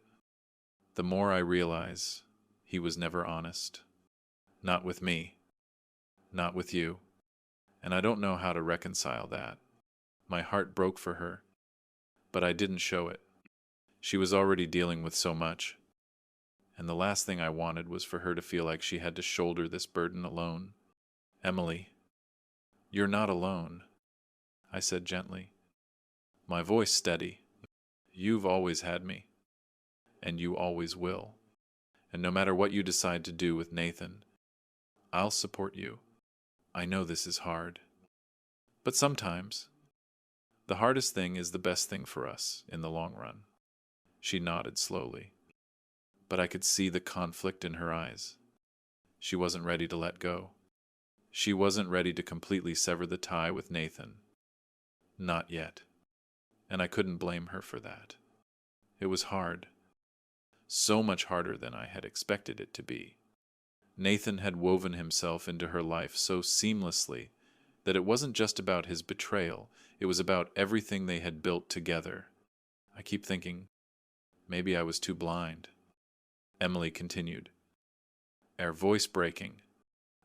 the more I realize he was never honest. Not with me. Not with you. And I don't know how to reconcile that. My heart broke for her, but I didn't show it. She was already dealing with so much, And the last thing I wanted was for her to feel like she had to shoulder this burden alone. "Emily, you're not alone," I said gently, my voice steady. "You've always had me, and you always will. And no matter what you decide to do with Nathan, I'll support you. I know this is hard. But sometimes, the hardest thing is the best thing for us in the long run." She nodded slowly, but I could see the conflict in her eyes. She wasn't ready to let go. She wasn't ready to completely sever the tie with Nathan. Not yet. And I couldn't blame her for that. It was hard. So much harder than I had expected it to be. Nathan had woven himself into her life so seamlessly that it wasn't just about his betrayal, it was about everything they had built together. I keep thinking, maybe I was too blind. Emily continued, her voice breaking.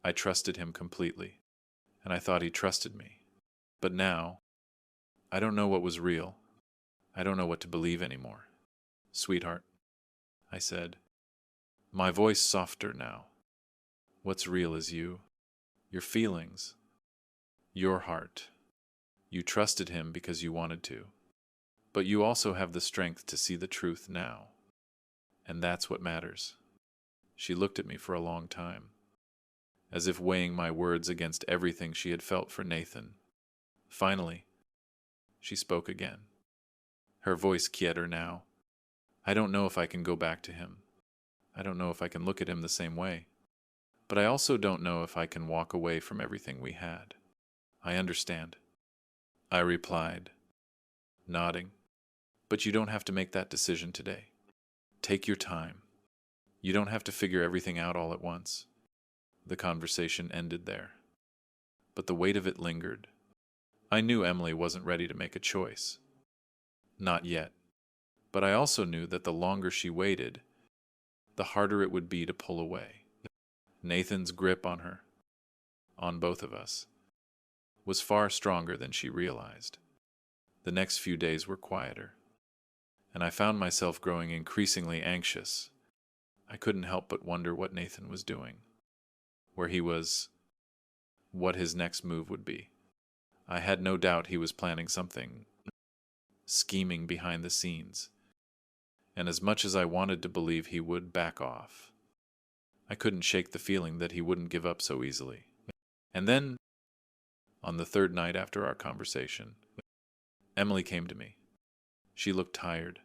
I trusted him completely, and I thought he trusted me. But now, I don't know what was real. I don't know what to believe anymore. "Sweetheart," I said, my voice softer now. "What's real is you, your feelings, your heart. You trusted him because you wanted to, but you also have the strength to see the truth now. And that's what matters." She looked at me for a long time, as if weighing my words against everything she had felt for Nathan. Finally, she spoke again, her voice quieter now. "I don't know if I can go back to him. I don't know if I can look at him the same way. But I also don't know if I can walk away from everything we had." "I understand," I replied, nodding. "But you don't have to make that decision today. Take your time. You don't have to figure everything out all at once." The conversation ended there, but the weight of it lingered. I knew Emily wasn't ready to make a choice. Not yet. But I also knew that the longer she waited, the harder it would be to pull away. Nathan's grip on her, on both of us, was far stronger than she realized. The next few days were quieter, and I found myself growing increasingly anxious. I couldn't help but wonder what Nathan was doing, where he was, what his next move would be. I had no doubt he was planning something, scheming behind the scenes, and as much as I wanted to believe he would back off, I couldn't shake the feeling that he wouldn't give up so easily. And then, on the third night after our conversation, Emily came to me. She looked tired,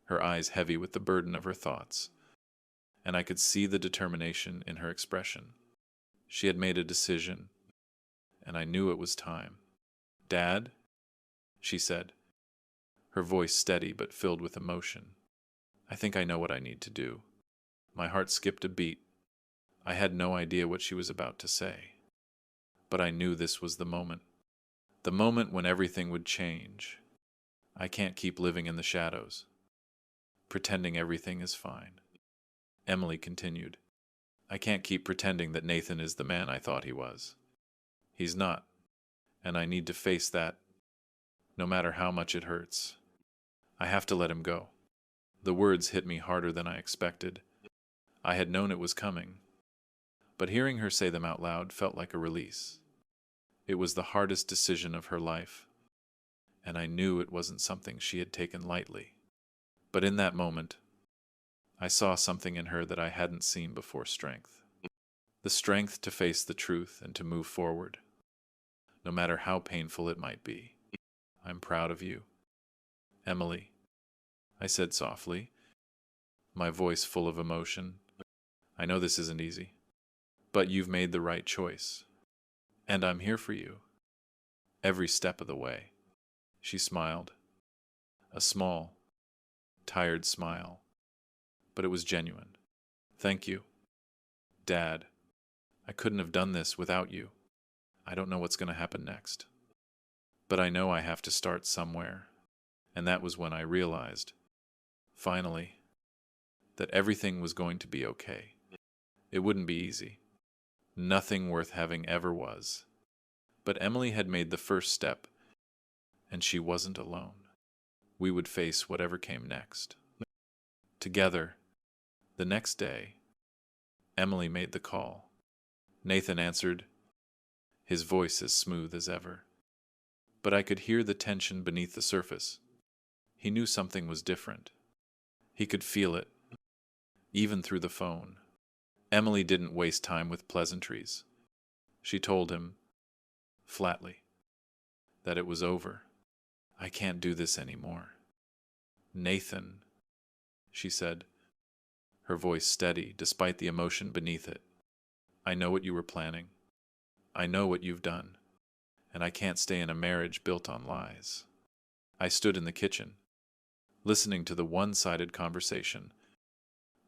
her eyes heavy with the burden of her thoughts, and I could see the determination in her expression. She had made a decision, and I knew it was time. "Dad," she said, her voice steady but filled with emotion, "I think I know what I need to do." My heart skipped a beat. I had no idea what she was about to say, but I knew this was the moment when everything would change. I can't keep living in the shadows, pretending everything is fine. Emily continued, "I can't keep pretending that Nathan is the man I thought he was. He's not, and I need to face that, no matter how much it hurts. I have to let him go." The words hit me harder than I expected. I had known it was coming, but hearing her say them out loud felt like a release. It was the hardest decision of her life, and I knew it wasn't something she had taken lightly. But in that moment, I saw something in her that I hadn't seen before: strength. The strength to face the truth and to move forward, no matter how painful it might be. "I'm proud of you, Emily," I said softly, my voice full of emotion. "I know this isn't easy, but you've made the right choice, and I'm here for you, every step of the way." She smiled, a small, tired smile, but it was genuine. "Thank you, Dad. I couldn't have done this without you. I don't know what's going to happen next, but I know I have to start somewhere." And that was when I realized, finally, that everything was going to be okay. It wouldn't be easy. Nothing worth having ever was. But Emily had made the first step, and she wasn't alone. We would face whatever came next. Together, The next day, Emily made the call. Nathan answered, his voice as smooth as ever. But I could hear the tension beneath the surface. He knew something was different. He could feel it, even through the phone. Emily didn't waste time with pleasantries. She told him, flatly, that it was over. I can't do this anymore. Nathan, she said, her voice steady despite the emotion beneath it. I know what you were planning. I know what you've done. And I can't stay in a marriage built on lies. I stood in the kitchen, listening to the one-sided conversation,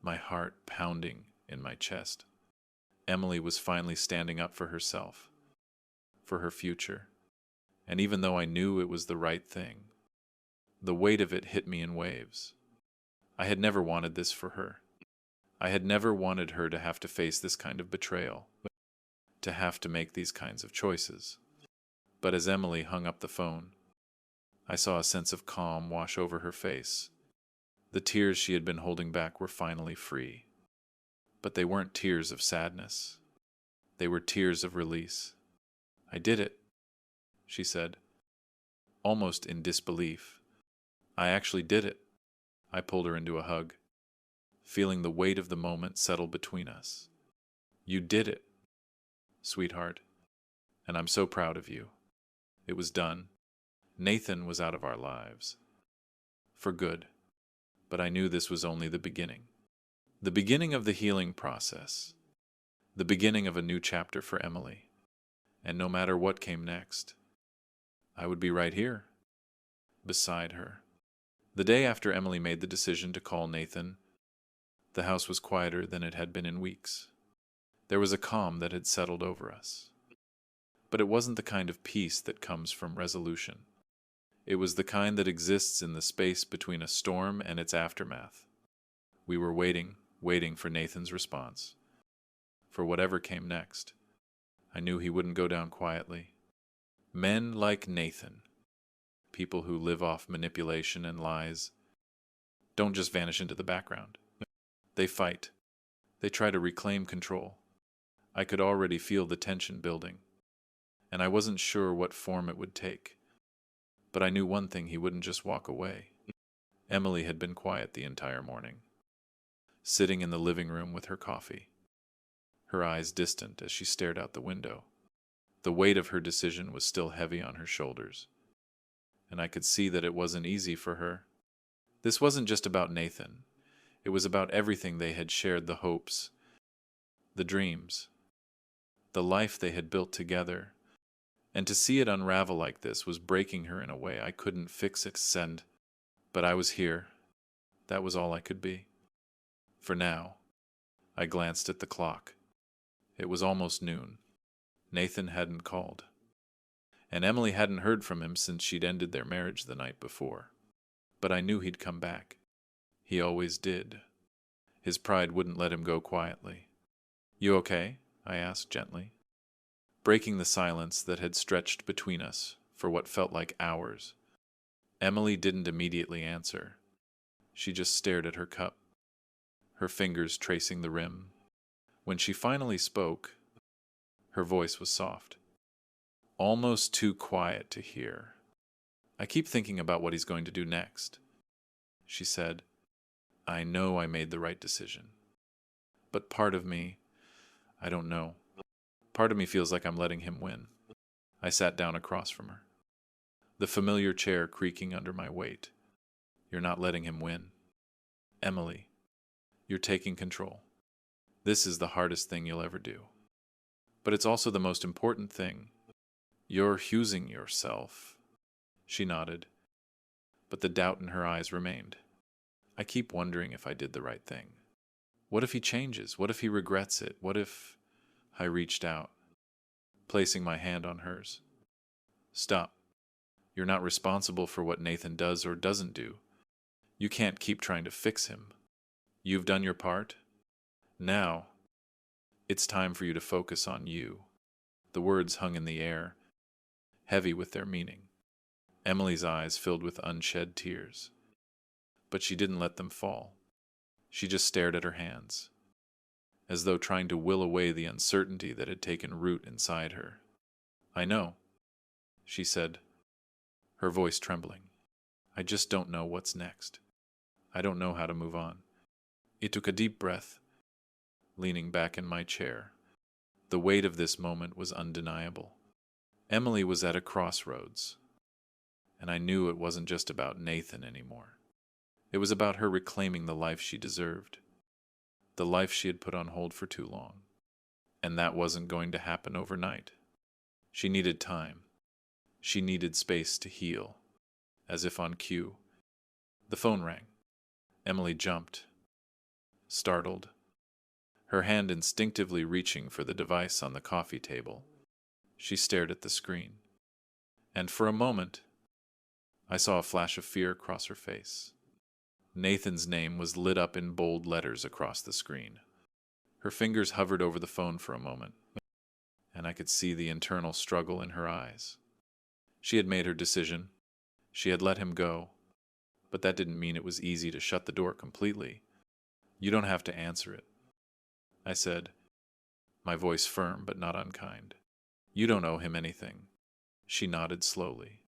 my heart pounding in my chest. Emily was finally standing up for herself, for her future. And even though I knew it was the right thing, the weight of it hit me in waves. I had never wanted this for her. I had never wanted her to have to face this kind of betrayal, to have to make these kinds of choices. But as Emily hung up the phone, I saw a sense of calm wash over her face. The tears she had been holding back were finally free. But they weren't tears of sadness. They were tears of release. I did it, she said, almost in disbelief. I actually did it. I pulled her into a hug, feeling the weight of the moment settle between us. You did it, sweetheart, and I'm so proud of you. It was done. Nathan was out of our lives. For good. But I knew this was only the beginning. The beginning of the healing process. The beginning of a new chapter for Emily. And no matter what came next, I would be right here, beside her. The day after Emily made the decision to call Nathan, the house was quieter than it had been in weeks. There was a calm that had settled over us. But it wasn't the kind of peace that comes from resolution. It was the kind that exists in the space between a storm and its aftermath. We were waiting for Nathan's response. For whatever came next, I knew he wouldn't go down quietly. Men like Nathan, people who live off manipulation and lies, don't just vanish into the background. They fight. They try to reclaim control. I could already feel the tension building, and I wasn't sure what form it would take. But I knew one thing: he wouldn't just walk away. Emily had been quiet the entire morning, sitting in the living room with her coffee, her eyes distant as she stared out the window. The weight of her decision was still heavy on her shoulders, and I could see that it wasn't easy for her. This wasn't just about Nathan. It was about everything they had shared, the hopes, the dreams, the life they had built together. And to see it unravel like this was breaking her in a way I couldn't fix it, send. But I was here. That was all I could be. For now. I glanced at the clock. It was almost noon. Nathan hadn't called. And Emily hadn't heard from him since she'd ended their marriage the night before. But I knew he'd come back. He always did. His pride wouldn't let him go quietly. You okay? I asked gently, breaking the silence that had stretched between us for what felt like hours. Emily didn't immediately answer. She just stared at her cup, her fingers tracing the rim. When she finally spoke, her voice was soft, almost too quiet to hear. I keep thinking about what he's going to do next, she said. I know I made the right decision. But part of me, I don't know. Part of me feels like I'm letting him win. I sat down across from her, the familiar chair creaking under my weight. You're not letting him win. Emily, you're taking control. This is the hardest thing you'll ever do. But it's also the most important thing. You're using yourself. She nodded, but the doubt in her eyes remained. I keep wondering if I did the right thing. What if he changes? What if he regrets it? What if... I reached out, placing my hand on hers. Stop. You're not responsible for what Nathan does or doesn't do. You can't keep trying to fix him. You've done your part. Now, it's time for you to focus on you. The words hung in the air, heavy with their meaning. Emily's eyes filled with unshed tears, but she didn't let them fall. She just stared at her hands, as though trying to will away the uncertainty that had taken root inside her. "I know," she said, her voice trembling. "I just don't know what's next. I don't know how to move on." I took a deep breath, leaning back in my chair. The weight of this moment was undeniable. Emily was at a crossroads, and I knew it wasn't just about Nathan anymore. It was about her reclaiming the life she deserved, the life she had put on hold for too long. And that wasn't going to happen overnight. She needed time. She needed space to heal. As if on cue, the phone rang. Emily jumped, startled, her hand instinctively reaching for the device on the coffee table. She stared at the screen, and for a moment, I saw a flash of fear cross her face. Nathan's name was lit up in bold letters across the screen. Her fingers hovered over the phone for a moment, and I could see the internal struggle in her eyes. She had made her decision. She had let him go, but that didn't mean it was easy to shut the door completely. "You don't have to answer it," I said, my voice firm but not unkind. "You don't owe him anything." She nodded slowly,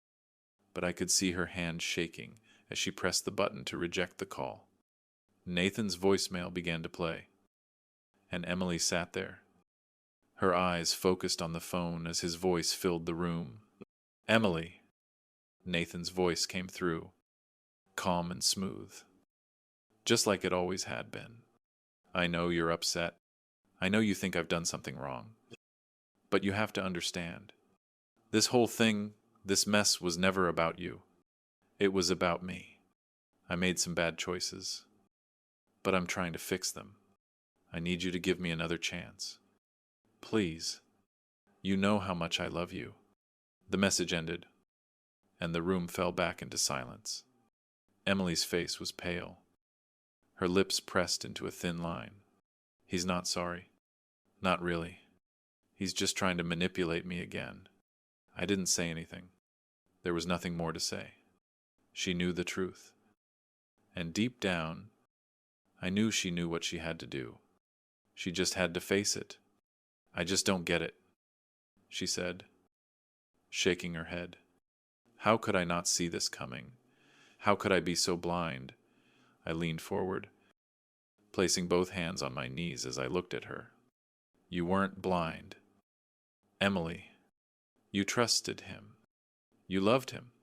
but I could see her hand shaking as she pressed the button to reject the call. Nathan's voicemail began to play, and Emily sat there, her eyes focused on the phone as his voice filled the room. "Emily," Nathan's voice came through, calm and smooth, just like it always had been. "I know you're upset. I know you think I've done something wrong. But you have to understand. This whole thing, this mess was never about you. It was about me. I made some bad choices, but I'm trying to fix them. I need you to give me another chance. Please. You know how much I love you." The message ended, and the room fell back into silence. Emily's face was pale, her lips pressed into a thin line. "He's not sorry. Not really. He's just trying to manipulate me again." I didn't say anything. There was nothing more to say. She knew the truth. And deep down, I knew she knew what she had to do. She just had to face it. "I just don't get it," she said, shaking her head. How could I not see this coming? How could I be so blind? I leaned forward, placing both hands on my knees as I looked at her. "You weren't blind. Emily, you trusted him. You loved him.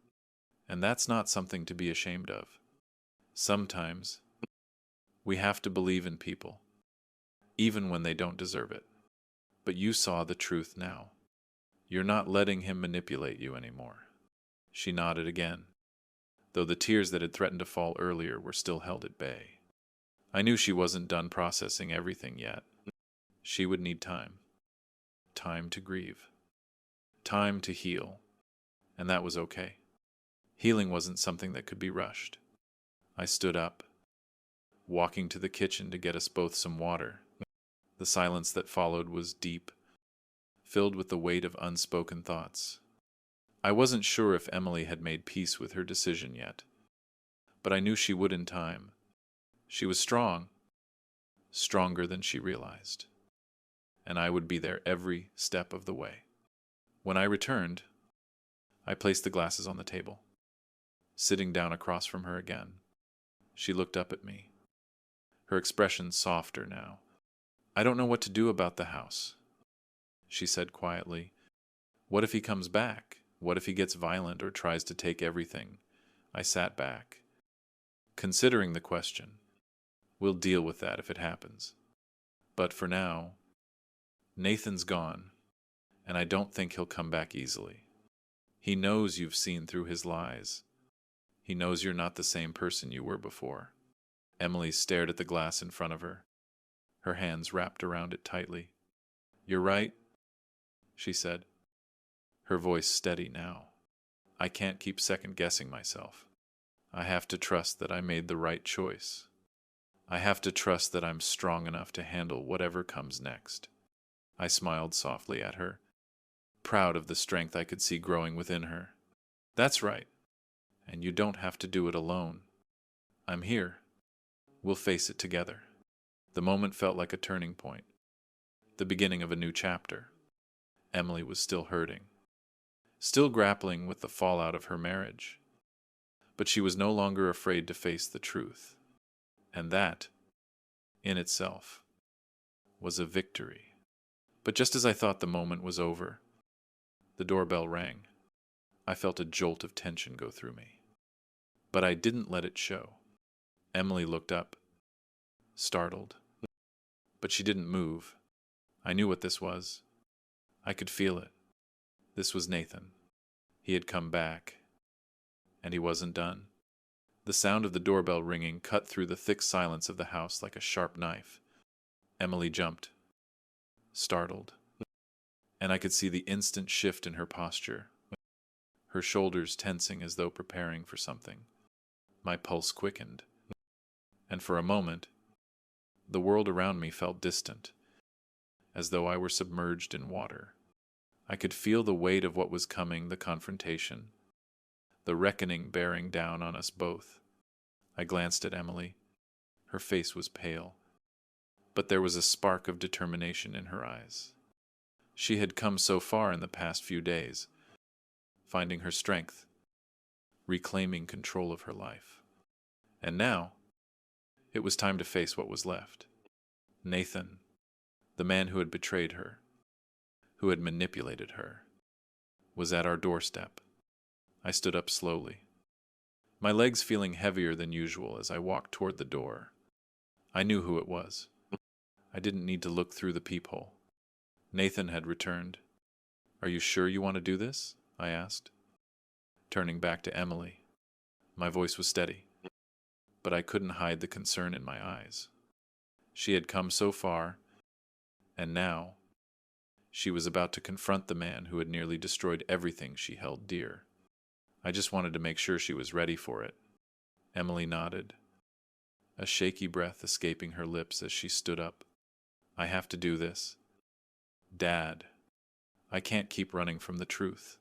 And that's not something to be ashamed of. Sometimes we have to believe in people, even when they don't deserve it. But you saw the truth now. You're not letting him manipulate you anymore." She nodded again, though the tears that had threatened to fall earlier were still held at bay. I knew she wasn't done processing everything yet. She would need time. Time to grieve. Time to heal. And that was okay. Healing wasn't something that could be rushed. I stood up, walking to the kitchen to get us both some water. The silence that followed was deep, filled with the weight of unspoken thoughts. I wasn't sure if Emily had made peace with her decision yet, but I knew she would in time. She was strong, stronger than she realized, and I would be there every step of the way. When I returned, I placed the glasses on the table, sitting down across from her again. She looked up at me, her expression softer now. "I don't know what to do about the house," she said quietly. "What if he comes back? What if he gets violent or tries to take everything?" I sat back, considering the question. "We'll deal with that if it happens. But for now, Nathan's gone, and I don't think he'll come back easily. He knows you've seen through his lies. He knows you're not the same person you were before." Emily stared at the glass in front of her, her hands wrapped around it tightly. "You're right," she said, her voice steady now. "I can't keep second-guessing myself. I have to trust that I made the right choice. I have to trust that I'm strong enough to handle whatever comes next." I smiled softly at her, proud of the strength I could see growing within her. "That's right. And you don't have to do it alone. I'm here, We'll face it together. The moment felt like a turning point, the beginning of a new chapter. Emily was still hurting, still grappling with the fallout of her marriage. But she was no longer afraid to face the truth. And that, in itself, was a victory. But just as I thought the moment was over, the doorbell rang. I felt a jolt of tension go through me. But I didn't let it show. Emily looked up, startled. But she didn't move. I knew what this was. I could feel it. This was Nathan. He had come back. And he wasn't done. The sound of the doorbell ringing cut through the thick silence of the house like a sharp knife. Emily jumped, startled, and I could see the instant shift in her posture, her shoulders tensing as though preparing for something. My pulse quickened, and for a moment, the world around me felt distant, as though I were submerged in water. I could feel the weight of what was coming, the confrontation, the reckoning bearing down on us both. I glanced at Emily. Her face was pale, but there was a spark of determination in her eyes. She had come so far in the past few days, finding her strength, reclaiming control of her life. And now, it was time to face what was left. Nathan, the man who had betrayed her, who had manipulated her, was at our doorstep. I stood up slowly, my legs feeling heavier than usual as I walked toward the door. I knew who it was. I didn't need to look through the peephole. Nathan had returned. "Are you sure you want to do this?" I asked, turning back to Emily. My voice was steady, but I couldn't hide the concern in my eyes. She had come so far, and now she was about to confront the man who had nearly destroyed everything she held dear. I just wanted to make sure she was ready for it. Emily nodded, a shaky breath escaping her lips as she stood up. "I have to do this. Dad, I can't keep running from the truth.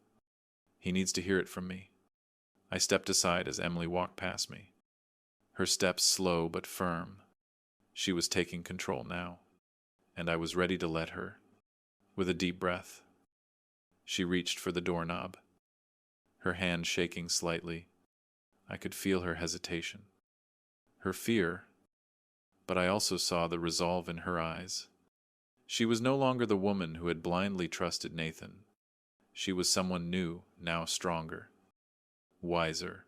He needs to hear it from me." I stepped aside as Emily walked past me, her steps slow but firm. She was taking control now, and I was ready to let her. With a deep breath, she reached for the doorknob, her hand shaking slightly. I could feel her hesitation, her fear, but I also saw the resolve in her eyes. She was no longer the woman who had blindly trusted Nathan. She was someone new, now stronger, wiser,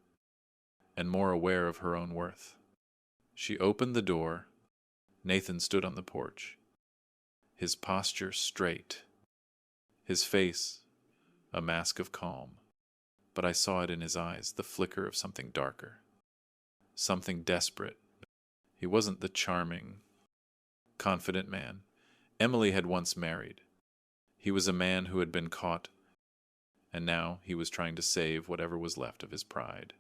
and more aware of her own worth. She opened the door. Nathan stood on the porch, his posture straight, his face a mask of calm. But I saw it in his eyes, the flicker of something darker, something desperate. He wasn't the charming, confident man Emily had once married. He was a man who had been caught, and now he was trying to save whatever was left of his pride.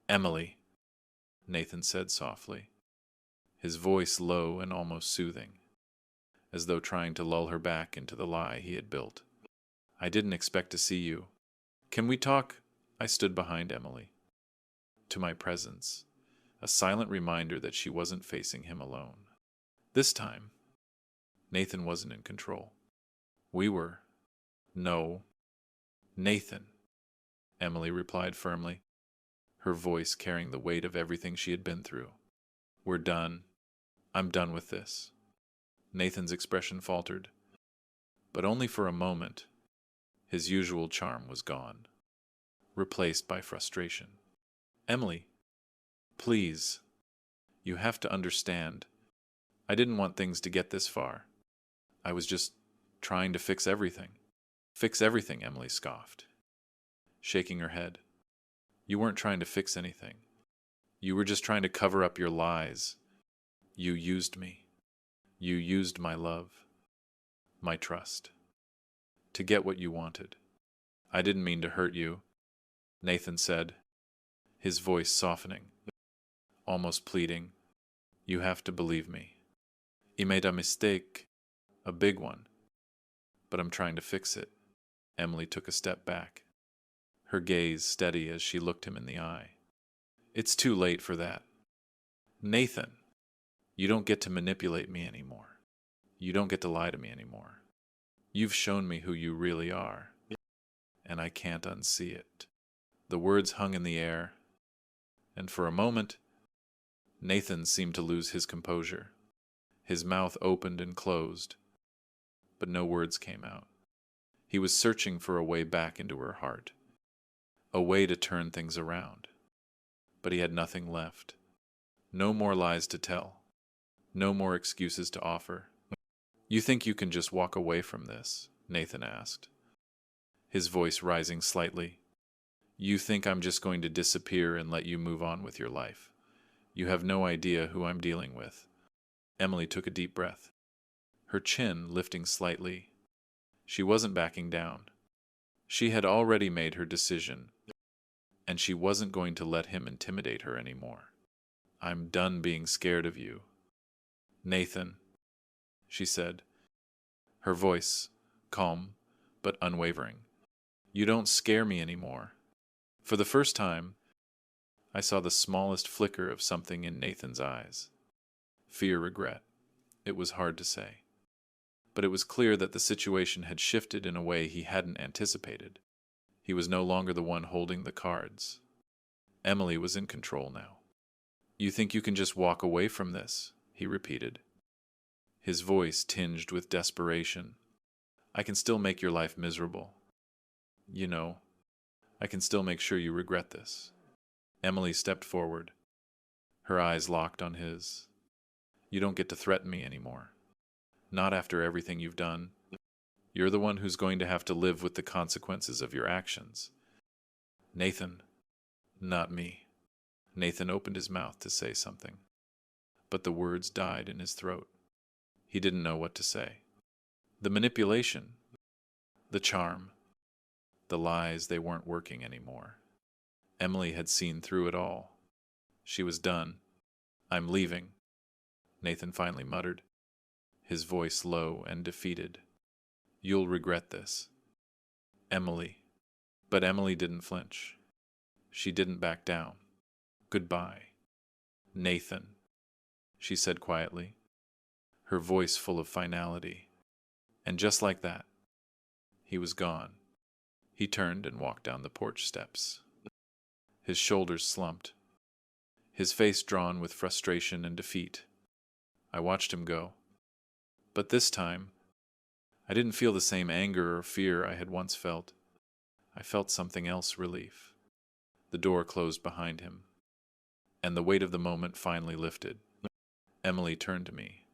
"Emily," Nathan said softly, his voice low and almost soothing, as though trying to lull her back into the lie he had built. "I didn't expect to see you. Can we talk?" I stood behind Emily. To my presence, a silent reminder that she wasn't facing him alone. This time, Nathan wasn't in control. We were. "No, Nathan," Emily replied firmly, her voice carrying the weight of everything she had been through. "We're done. I'm done with this." Nathan's expression faltered, but only for a moment. His usual charm was gone, replaced by frustration. "Emily, please, you have to understand. I didn't want things to get this far. I was just trying to fix everything." "Fix everything," Emily scoffed, shaking her head. "You weren't trying to fix anything. You were just trying to cover up your lies. You used me. You used my love, my trust, to get what you wanted. I didn't mean to hurt you," Nathan said, his voice softening, almost pleading. "You have to believe me. I made a mistake, a big one, but I'm trying to fix it." Emily took a step back, her gaze steady as she looked him in the eye. "It's too late for that. Nathan," You don't get to manipulate me anymore. You don't get to lie to me anymore. You've shown me who you really are, and I can't unsee it." The words hung in the air, and for a moment, Nathan seemed to lose his composure. His mouth opened and closed, but no words came out. He was searching for a way back into her heart, a way to turn things around. But he had nothing left. No more lies to tell. No more excuses to offer. "You think you can just walk away from this?" Nathan asked, his voice rising slightly. "You think I'm just going to disappear and let you move on with your life? You have no idea who I'm dealing with." Emily took a deep breath, her chin lifting slightly. She wasn't backing down. She had already made her decision, and she wasn't going to let him intimidate her anymore. "I'm done being scared of you, Nathan," she said, her voice calm but unwavering. "You don't scare me anymore." For the first time, I saw the smallest flicker of something in Nathan's eyes. Fear, regret. It was hard to say. But it was clear that the situation had shifted in a way he hadn't anticipated. He was no longer the one holding the cards. Emily was in control now. "You think you can just walk away from this?" he repeated, his voice tinged with desperation. "I can still make your life miserable. You know, I can still make sure you regret this." Emily stepped forward, her eyes locked on his. "You don't get to threaten me anymore. Not after everything you've done. You're the one who's going to have to live with the consequences of your actions." "Nathan, not me." Nathan opened his mouth to say something, but the words died in his throat. He didn't know what to say. The manipulation, the charm, the lies, they weren't working anymore. Emily had seen through it all. She was done. "I'm leaving," Nathan finally muttered, his voice low and defeated. "You'll regret this, Emily." But Emily didn't flinch. She didn't back down. "Goodbye, Nathan," she said quietly, her voice full of finality. And just like that, he was gone. He turned and walked down the porch steps, his shoulders slumped, his face drawn with frustration and defeat. I watched him go. But this time, I didn't feel the same anger or fear I had once felt. I felt something else, relief. The door closed behind him, and the weight of the moment finally lifted. Emily turned to me,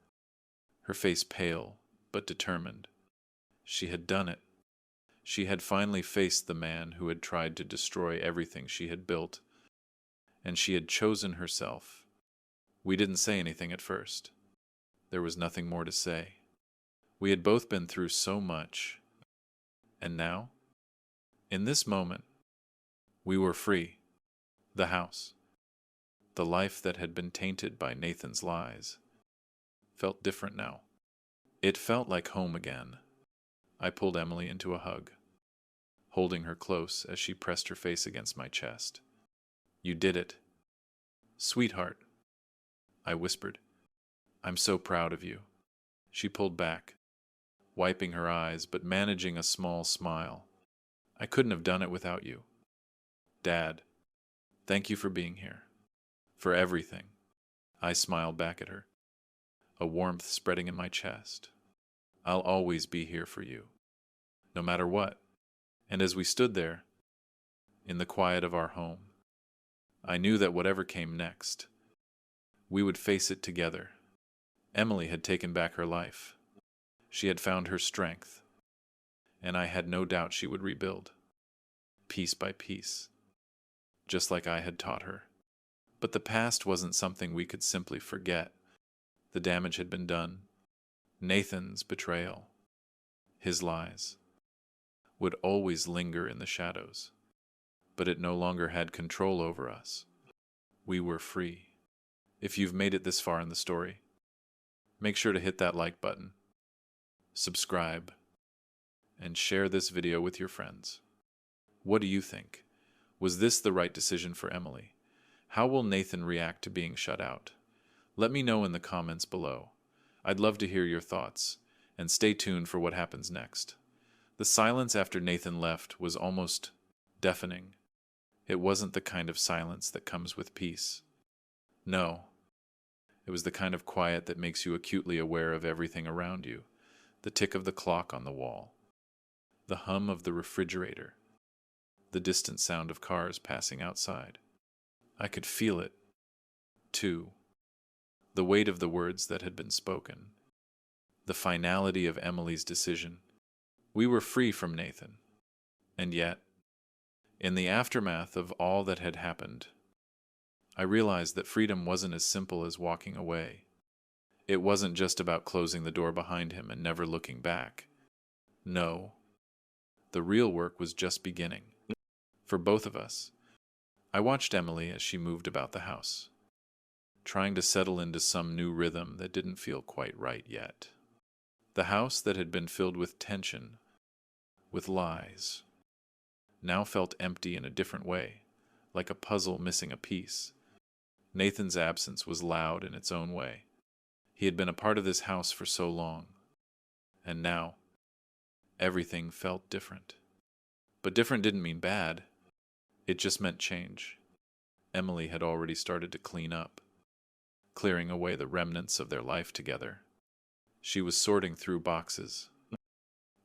her face pale but determined. She had done it. She had finally faced the man who had tried to destroy everything she had built, and she had chosen herself. We didn't say anything at first. There was nothing more to say. We had both been through so much. And now, in this moment, we were free. The house, the life that had been tainted by Nathan's lies, felt different now. It felt like home again. I pulled Emily into a hug, holding her close as she pressed her face against my chest. "You did it, sweetheart," I whispered. "I'm so proud of you." She pulled back, wiping her eyes but managing a small smile. "I couldn't have done it without you. Dad, thank you for being here. For everything." I smiled back at her, a warmth spreading in my chest. "I'll always be here for you, no matter what." And as we stood there, in the quiet of our home, I knew that whatever came next, we would face it together. Emily had taken back her life. She had found her strength, and I had no doubt she would rebuild, piece by piece, just like I had taught her. But the past wasn't something we could simply forget. The damage had been done. Nathan's betrayal, his lies, would always linger in the shadows, but it no longer had control over us. We were free. If you've made it this far in the story, make sure to hit that like button, subscribe, and share this video with your friends. What do you think? Was this the right decision for Emily? How will Nathan react to being shut out? Let me know in the comments below. I'd love to hear your thoughts, and stay tuned for what happens next. The silence after Nathan left was almost deafening. It wasn't the kind of silence that comes with peace. No, it was the kind of quiet that makes you acutely aware of everything around you. The tick of the clock on the wall, the hum of the refrigerator, the distant sound of cars passing outside. I could feel it, too. The weight of the words that had been spoken. The finality of Emily's decision. We were free from Nathan. And yet, in the aftermath of all that had happened, I realized that freedom wasn't as simple as walking away. It wasn't just about closing the door behind him and never looking back. No, the real work was just beginning. For both of us. I watched Emily as she moved about the house, trying to settle into some new rhythm that didn't feel quite right yet. The house that had been filled with tension, with lies, now felt empty in a different way, like a puzzle missing a piece. Nathan's absence was loud in its own way. He had been a part of this house for so long, and now everything felt different. But different didn't mean bad. It just meant change. Emily had already started to clean up, clearing away the remnants of their life together. She was sorting through boxes,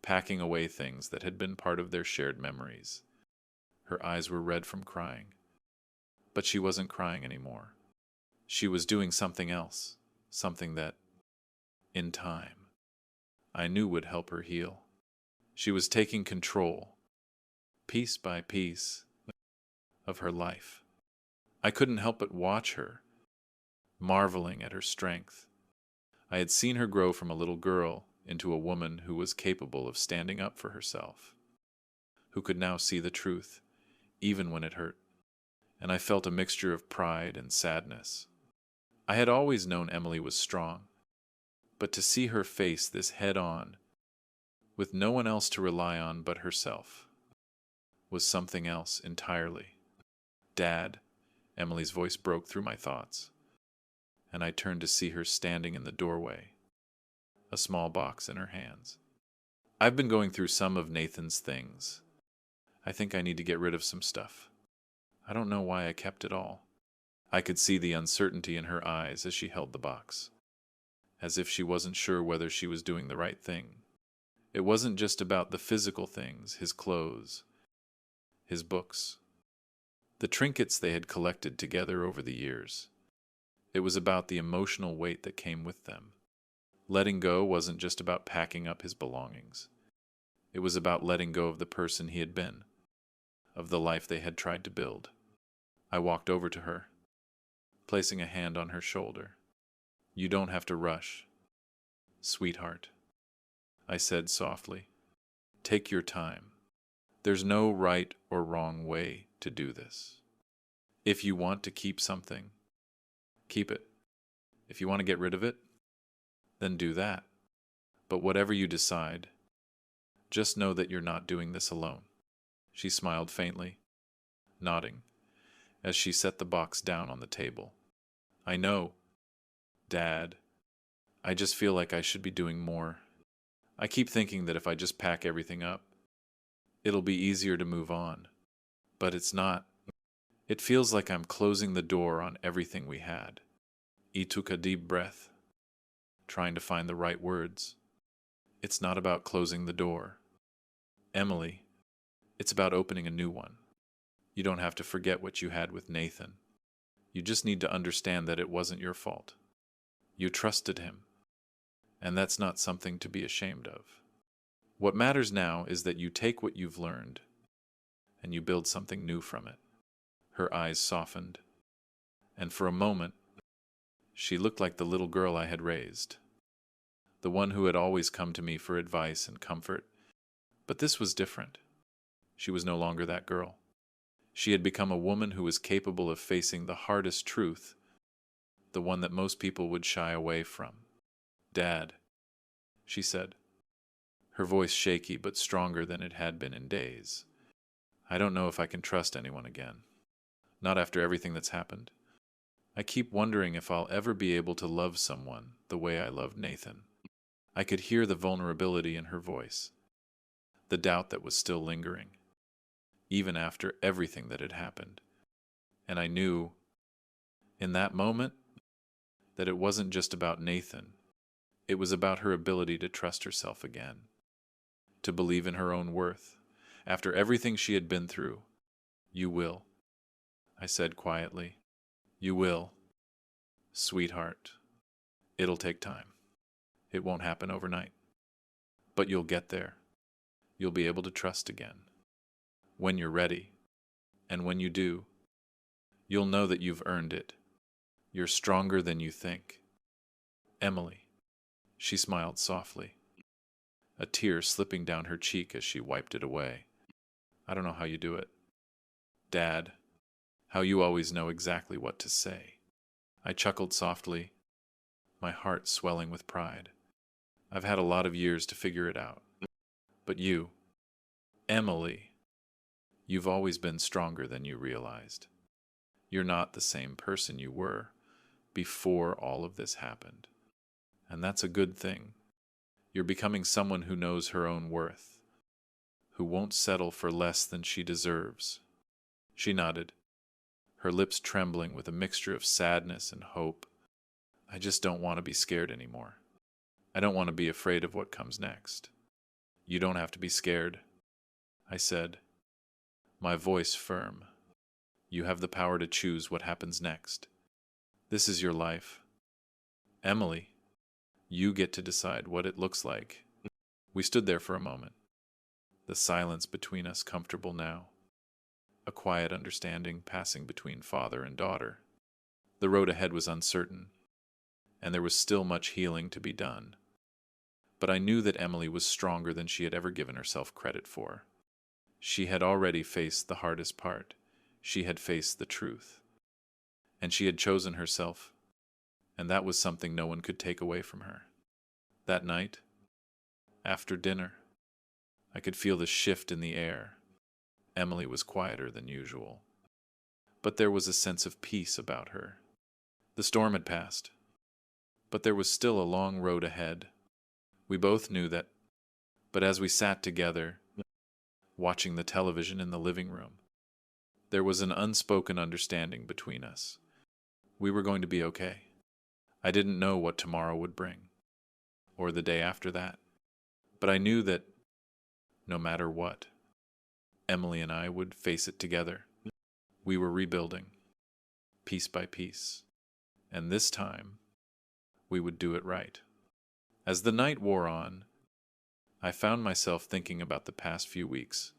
packing away things that had been part of their shared memories. Her eyes were red from crying, but she wasn't crying anymore. She was doing something else, something that, in time, I knew would help her heal. She was taking control, piece by piece, of her life. I couldn't help but watch her, marveling at her strength. I had seen her grow from a little girl into a woman who was capable of standing up for herself, who could now see the truth, even when it hurt. And I felt a mixture of pride and sadness. I had always known Emily was strong, but to see her face this head-on, with no one else to rely on but herself, was something else entirely. Dad, Emily's voice broke through my thoughts, and I turned to see her standing in the doorway, a small box in her hands. I've been going through some of Nathan's things. I think I need to get rid of some stuff. I don't know why I kept it all. I could see the uncertainty in her eyes as she held the box, as if she wasn't sure whether she was doing the right thing. It wasn't just about the physical things, his clothes, his books, the trinkets they had collected together over the years. It was about the emotional weight that came with them. Letting go wasn't just about packing up his belongings. It was about letting go of the person he had been, of the life they had tried to build. I walked over to her, placing a hand on her shoulder. "You don't have to rush, sweetheart," I said softly. "Take your time. There's no right or wrong way to do this. If you want to keep something, keep it. If you want to get rid of it, then do that. But whatever you decide, just know that you're not doing this alone." She smiled faintly, nodding, as she set the box down on the table. "I know, Dad. I just feel like I should be doing more. I keep thinking that if I just pack everything up, it'll be easier to move on. But it's not. It feels like I'm closing the door on everything we had." He took a deep breath, trying to find the right words. "It's not about closing the door, Emily. It's about opening a new one. You don't have to forget what you had with Nathan. You just need to understand that it wasn't your fault. You trusted him, and that's not something to be ashamed of. What matters now is that you take what you've learned and you build something new from it." Her eyes softened, and for a moment, she looked like the little girl I had raised, the one who had always come to me for advice and comfort. But this was different. She was no longer that girl. She had become a woman who was capable of facing the hardest truth, the one that most people would shy away from. "Dad," she said, her voice shaky but stronger than it had been in days. "I don't know if I can trust anyone again. Not after everything that's happened. I keep wondering if I'll ever be able to love someone the way I loved Nathan. I could hear the vulnerability in her voice, the doubt that was still lingering, even after everything that had happened. And I knew, in that moment, that it wasn't just about Nathan. It was about her ability to trust herself again, to believe in her own worth. After everything she had been through, "You will," I said quietly. "You will, sweetheart. It'll take time. It won't happen overnight. But you'll get there. You'll be able to trust again. When you're ready, and when you do, you'll know that you've earned it. You're stronger than you think. Emily." She smiled softly, a tear slipping down her cheek as she wiped it away. "I don't know how you do it, Dad, how you always know exactly what to say." I chuckled softly, my heart swelling with pride. "I've had a lot of years to figure it out. But you, Emily, you've always been stronger than you realized. You're not the same person you were before all of this happened. And that's a good thing. You're becoming someone who knows her own worth, who won't settle for less than she deserves." She nodded, her lips trembling with a mixture of sadness and hope. "I just don't want to be scared anymore. I don't want to be afraid of what comes next." "You don't have to be scared," I said, my voice firm. "You have the power to choose what happens next. This is your life. Emily, you get to decide what it looks like." We stood there for a moment, the silence between us comfortable now, a quiet understanding passing between father and daughter. The road ahead was uncertain, and there was still much healing to be done. But I knew that Emily was stronger than she had ever given herself credit for. She had already faced the hardest part. She had faced the truth. And she had chosen herself, and that was something no one could take away from her. That night, after dinner, I could feel the shift in the air. Emily was quieter than usual, but there was a sense of peace about her. The storm had passed, but there was still a long road ahead. We both knew that, but as we sat together, watching the television in the living room, there was an unspoken understanding between us. We were going to be okay. I didn't know what tomorrow would bring, or the day after that, but I knew that no matter what, Emily and I would face it together. We were rebuilding, piece by piece, and this time, we would do it right. As the night wore on, I found myself thinking about the past few weeks.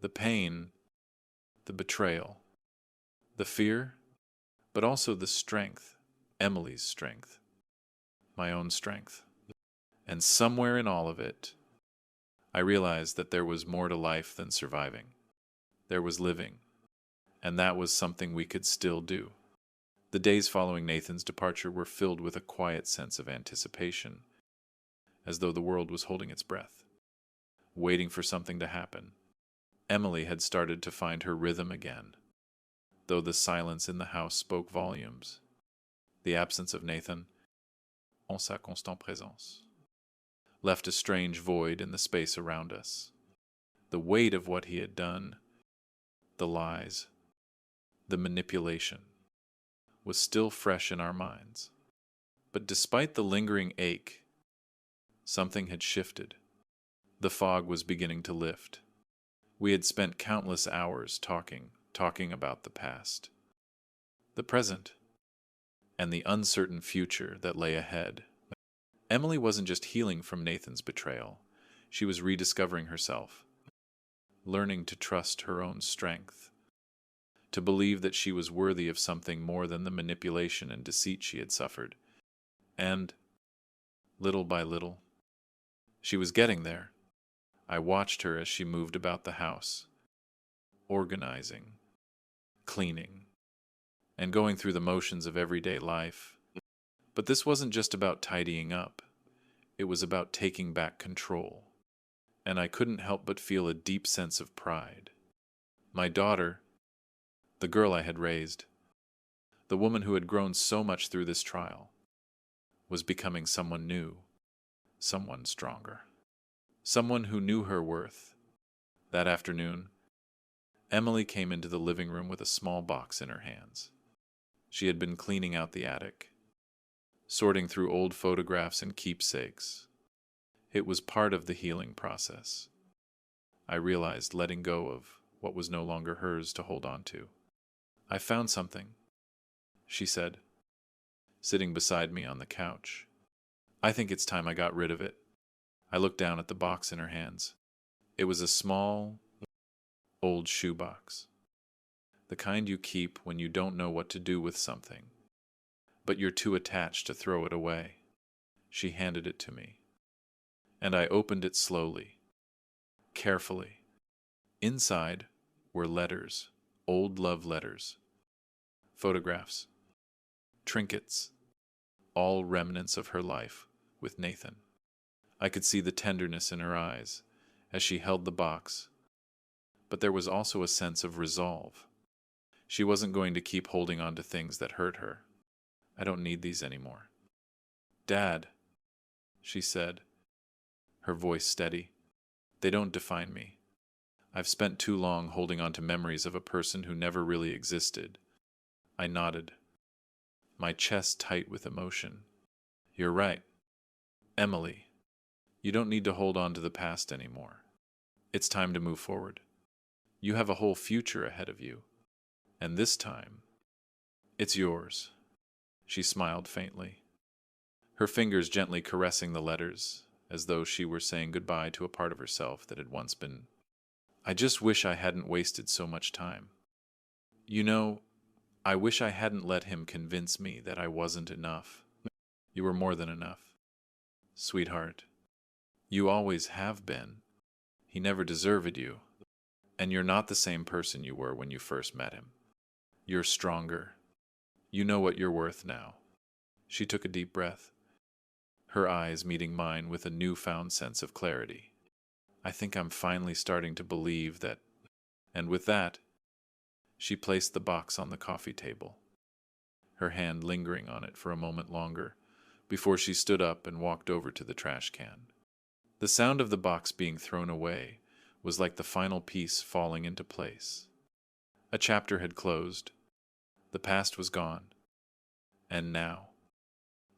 The pain, the betrayal, the fear, but also the strength, Emily's strength, my own strength. And somewhere in all of it, I realized that there was more to life than surviving. There was living, and that was something we could still do. The days following Nathan's departure were filled with a quiet sense of anticipation, as though the world was holding its breath, waiting for something to happen. Emily had started to find her rhythm again, though the silence in the house spoke volumes. The absence of Nathan, en sa constante présence, left a strange void in the space around us. The weight of what he had done, the lies, the manipulation, was still fresh in our minds. But despite the lingering ache, something had shifted. The fog was beginning to lift. We had spent countless hours talking about the past, the present, and the uncertain future that lay ahead. Emily wasn't just healing from Nathan's betrayal. She was rediscovering herself, learning to trust her own strength, to believe that she was worthy of something more than the manipulation and deceit she had suffered. And, little by little, she was getting there. I watched her as she moved about the house, organizing, cleaning, and going through the motions of everyday life. But this wasn't just about tidying up. It was about taking back control. And I couldn't help but feel a deep sense of pride. My daughter, the girl I had raised, The woman who had grown so much through this trial was becoming someone new, someone stronger, someone who knew her worth. That afternoon, Emily came into the living room with a small box in her hands. She had been cleaning out the attic, sorting through old photographs and keepsakes. It was part of the healing process. I realized letting go of what was no longer hers to hold on to. "I found something," she said, sitting beside me on the couch. "I think it's time I got rid of it." I looked down at the box in her hands. It was a small, old shoebox. The kind you keep when you don't know what to do with something, but you're too attached to throw it away. She handed it to me, and I opened it slowly, carefully. Inside were letters, old love letters, photographs, trinkets, all remnants of her life with Nathan. I could see the tenderness in her eyes as she held the box, but there was also a sense of resolve. She wasn't going to keep holding on to things that hurt her. "I don't need these anymore." "Dad," she said, her voice steady, "they don't define me. I've spent too long holding on to memories of a person who never really existed." I nodded, my chest tight with emotion. "You're right, Emily. You don't need to hold on to the past anymore. It's time to move forward. You have a whole future ahead of you, and this time, it's yours." She smiled faintly, her fingers gently caressing the letters, as though she were saying goodbye to a part of herself that had once been. "I just wish I hadn't wasted so much time. You know, I wish I hadn't let him convince me that I wasn't enough. You were more than enough. Sweetheart, you always have been. He never deserved you. And you're not the same person you were when you first met him. You're stronger. You know what you're worth now." She took a deep breath, her eyes meeting mine with a newfound sense of clarity. "I think I'm finally starting to believe that." And with that, she placed the box on the coffee table, her hand lingering on it for a moment longer, before she stood up and walked over to the trash can. The sound of the box being thrown away was like the final piece falling into place. A chapter had closed, the past was gone, and now,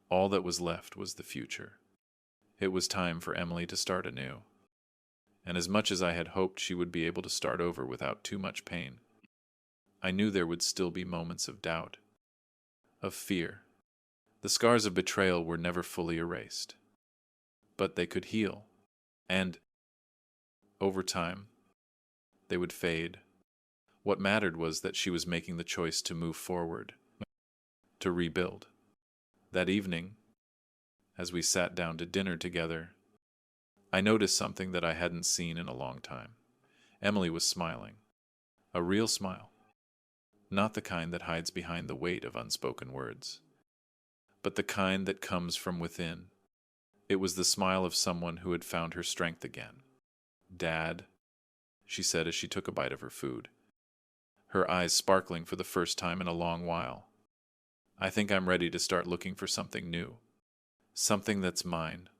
all that was left was the future. It was time for Emily to start anew. And as much as I had hoped she would be able to start over without too much pain, I knew there would still be moments of doubt, of fear. The scars of betrayal were never fully erased, but they could heal, and, over time, they would fade. What mattered was that she was making the choice to move forward, to rebuild. That evening, as we sat down to dinner together, I noticed something that I hadn't seen in a long time. Emily was smiling, a real smile, not the kind that hides behind the weight of unspoken words, but the kind that comes from within. It was the smile of someone who had found her strength again. "Dad," she said as she took a bite of her food, her eyes sparkling for the first time in a long while. "I think I'm ready to start looking for something new. Something that's mine.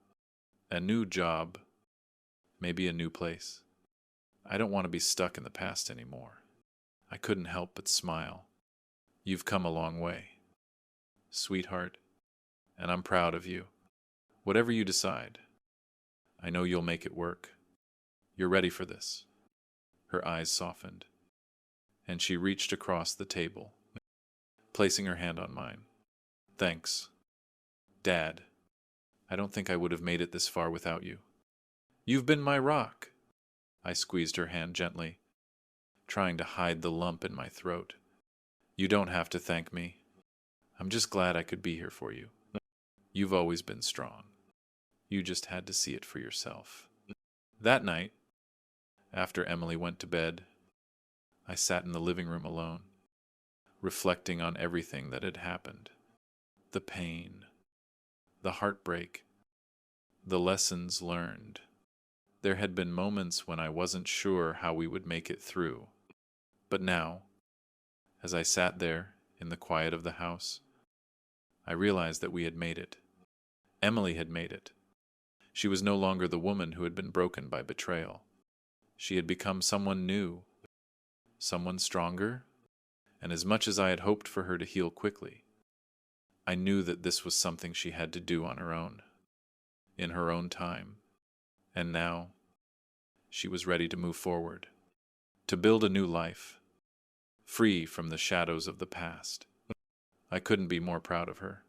A new job. Maybe a new place. I don't want to be stuck in the past anymore." I couldn't help but smile. "You've come a long way, sweetheart, and I'm proud of you. Whatever you decide, I know you'll make it work. You're ready for this." Her eyes softened, and she reached across the table, placing her hand on mine. "Thanks, Dad. I don't think I would have made it this far without you. You've been my rock." I squeezed her hand gently, trying to hide the lump in my throat. "You don't have to thank me. I'm just glad I could be here for you. You've always been strong. You just had to see it for yourself." That night, after Emily went to bed, I sat in the living room alone, reflecting on everything that had happened. The pain, the heartbreak, the lessons learned. There had been moments when I wasn't sure how we would make it through. But now, as I sat there in the quiet of the house, I realized that we had made it. Emily had made it. She was no longer the woman who had been broken by betrayal. She had become someone new, someone stronger, and as much as I had hoped for her to heal quickly, I knew that this was something she had to do on her own, in her own time. And now, she was ready to move forward, to build a new life, free from the shadows of the past. I couldn't be more proud of her.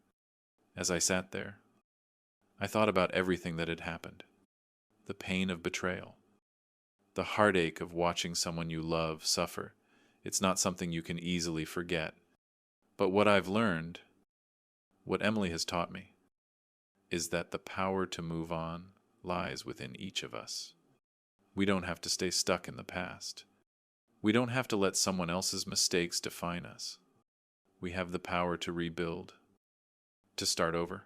As I sat there, I thought about everything that had happened. The pain of betrayal, the heartache of watching someone you love suffer. It's not something you can easily forget. But what I've learned, what Emily has taught me, is that the power to move on lies within each of us. We don't have to stay stuck in the past. We don't have to let someone else's mistakes define us. We have the power to rebuild, to start over,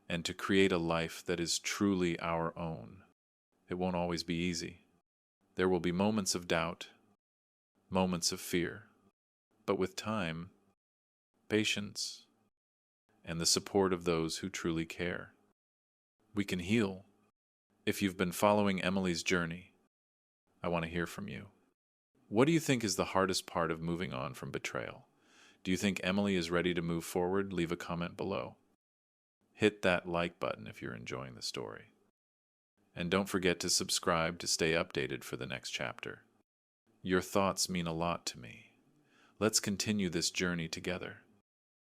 and to create a life that is truly our own. It won't always be easy. There will be moments of doubt, moments of fear, but with time, patience, and the support of those who truly care, we can heal. If you've been following Emily's journey, I want to hear from you. What do you think is the hardest part of moving on from betrayal? Do you think Emily is ready to move forward? Leave a comment below. Hit that like button if you're enjoying the story. And don't forget to subscribe to stay updated for the next chapter. Your thoughts mean a lot to me. Let's continue this journey together.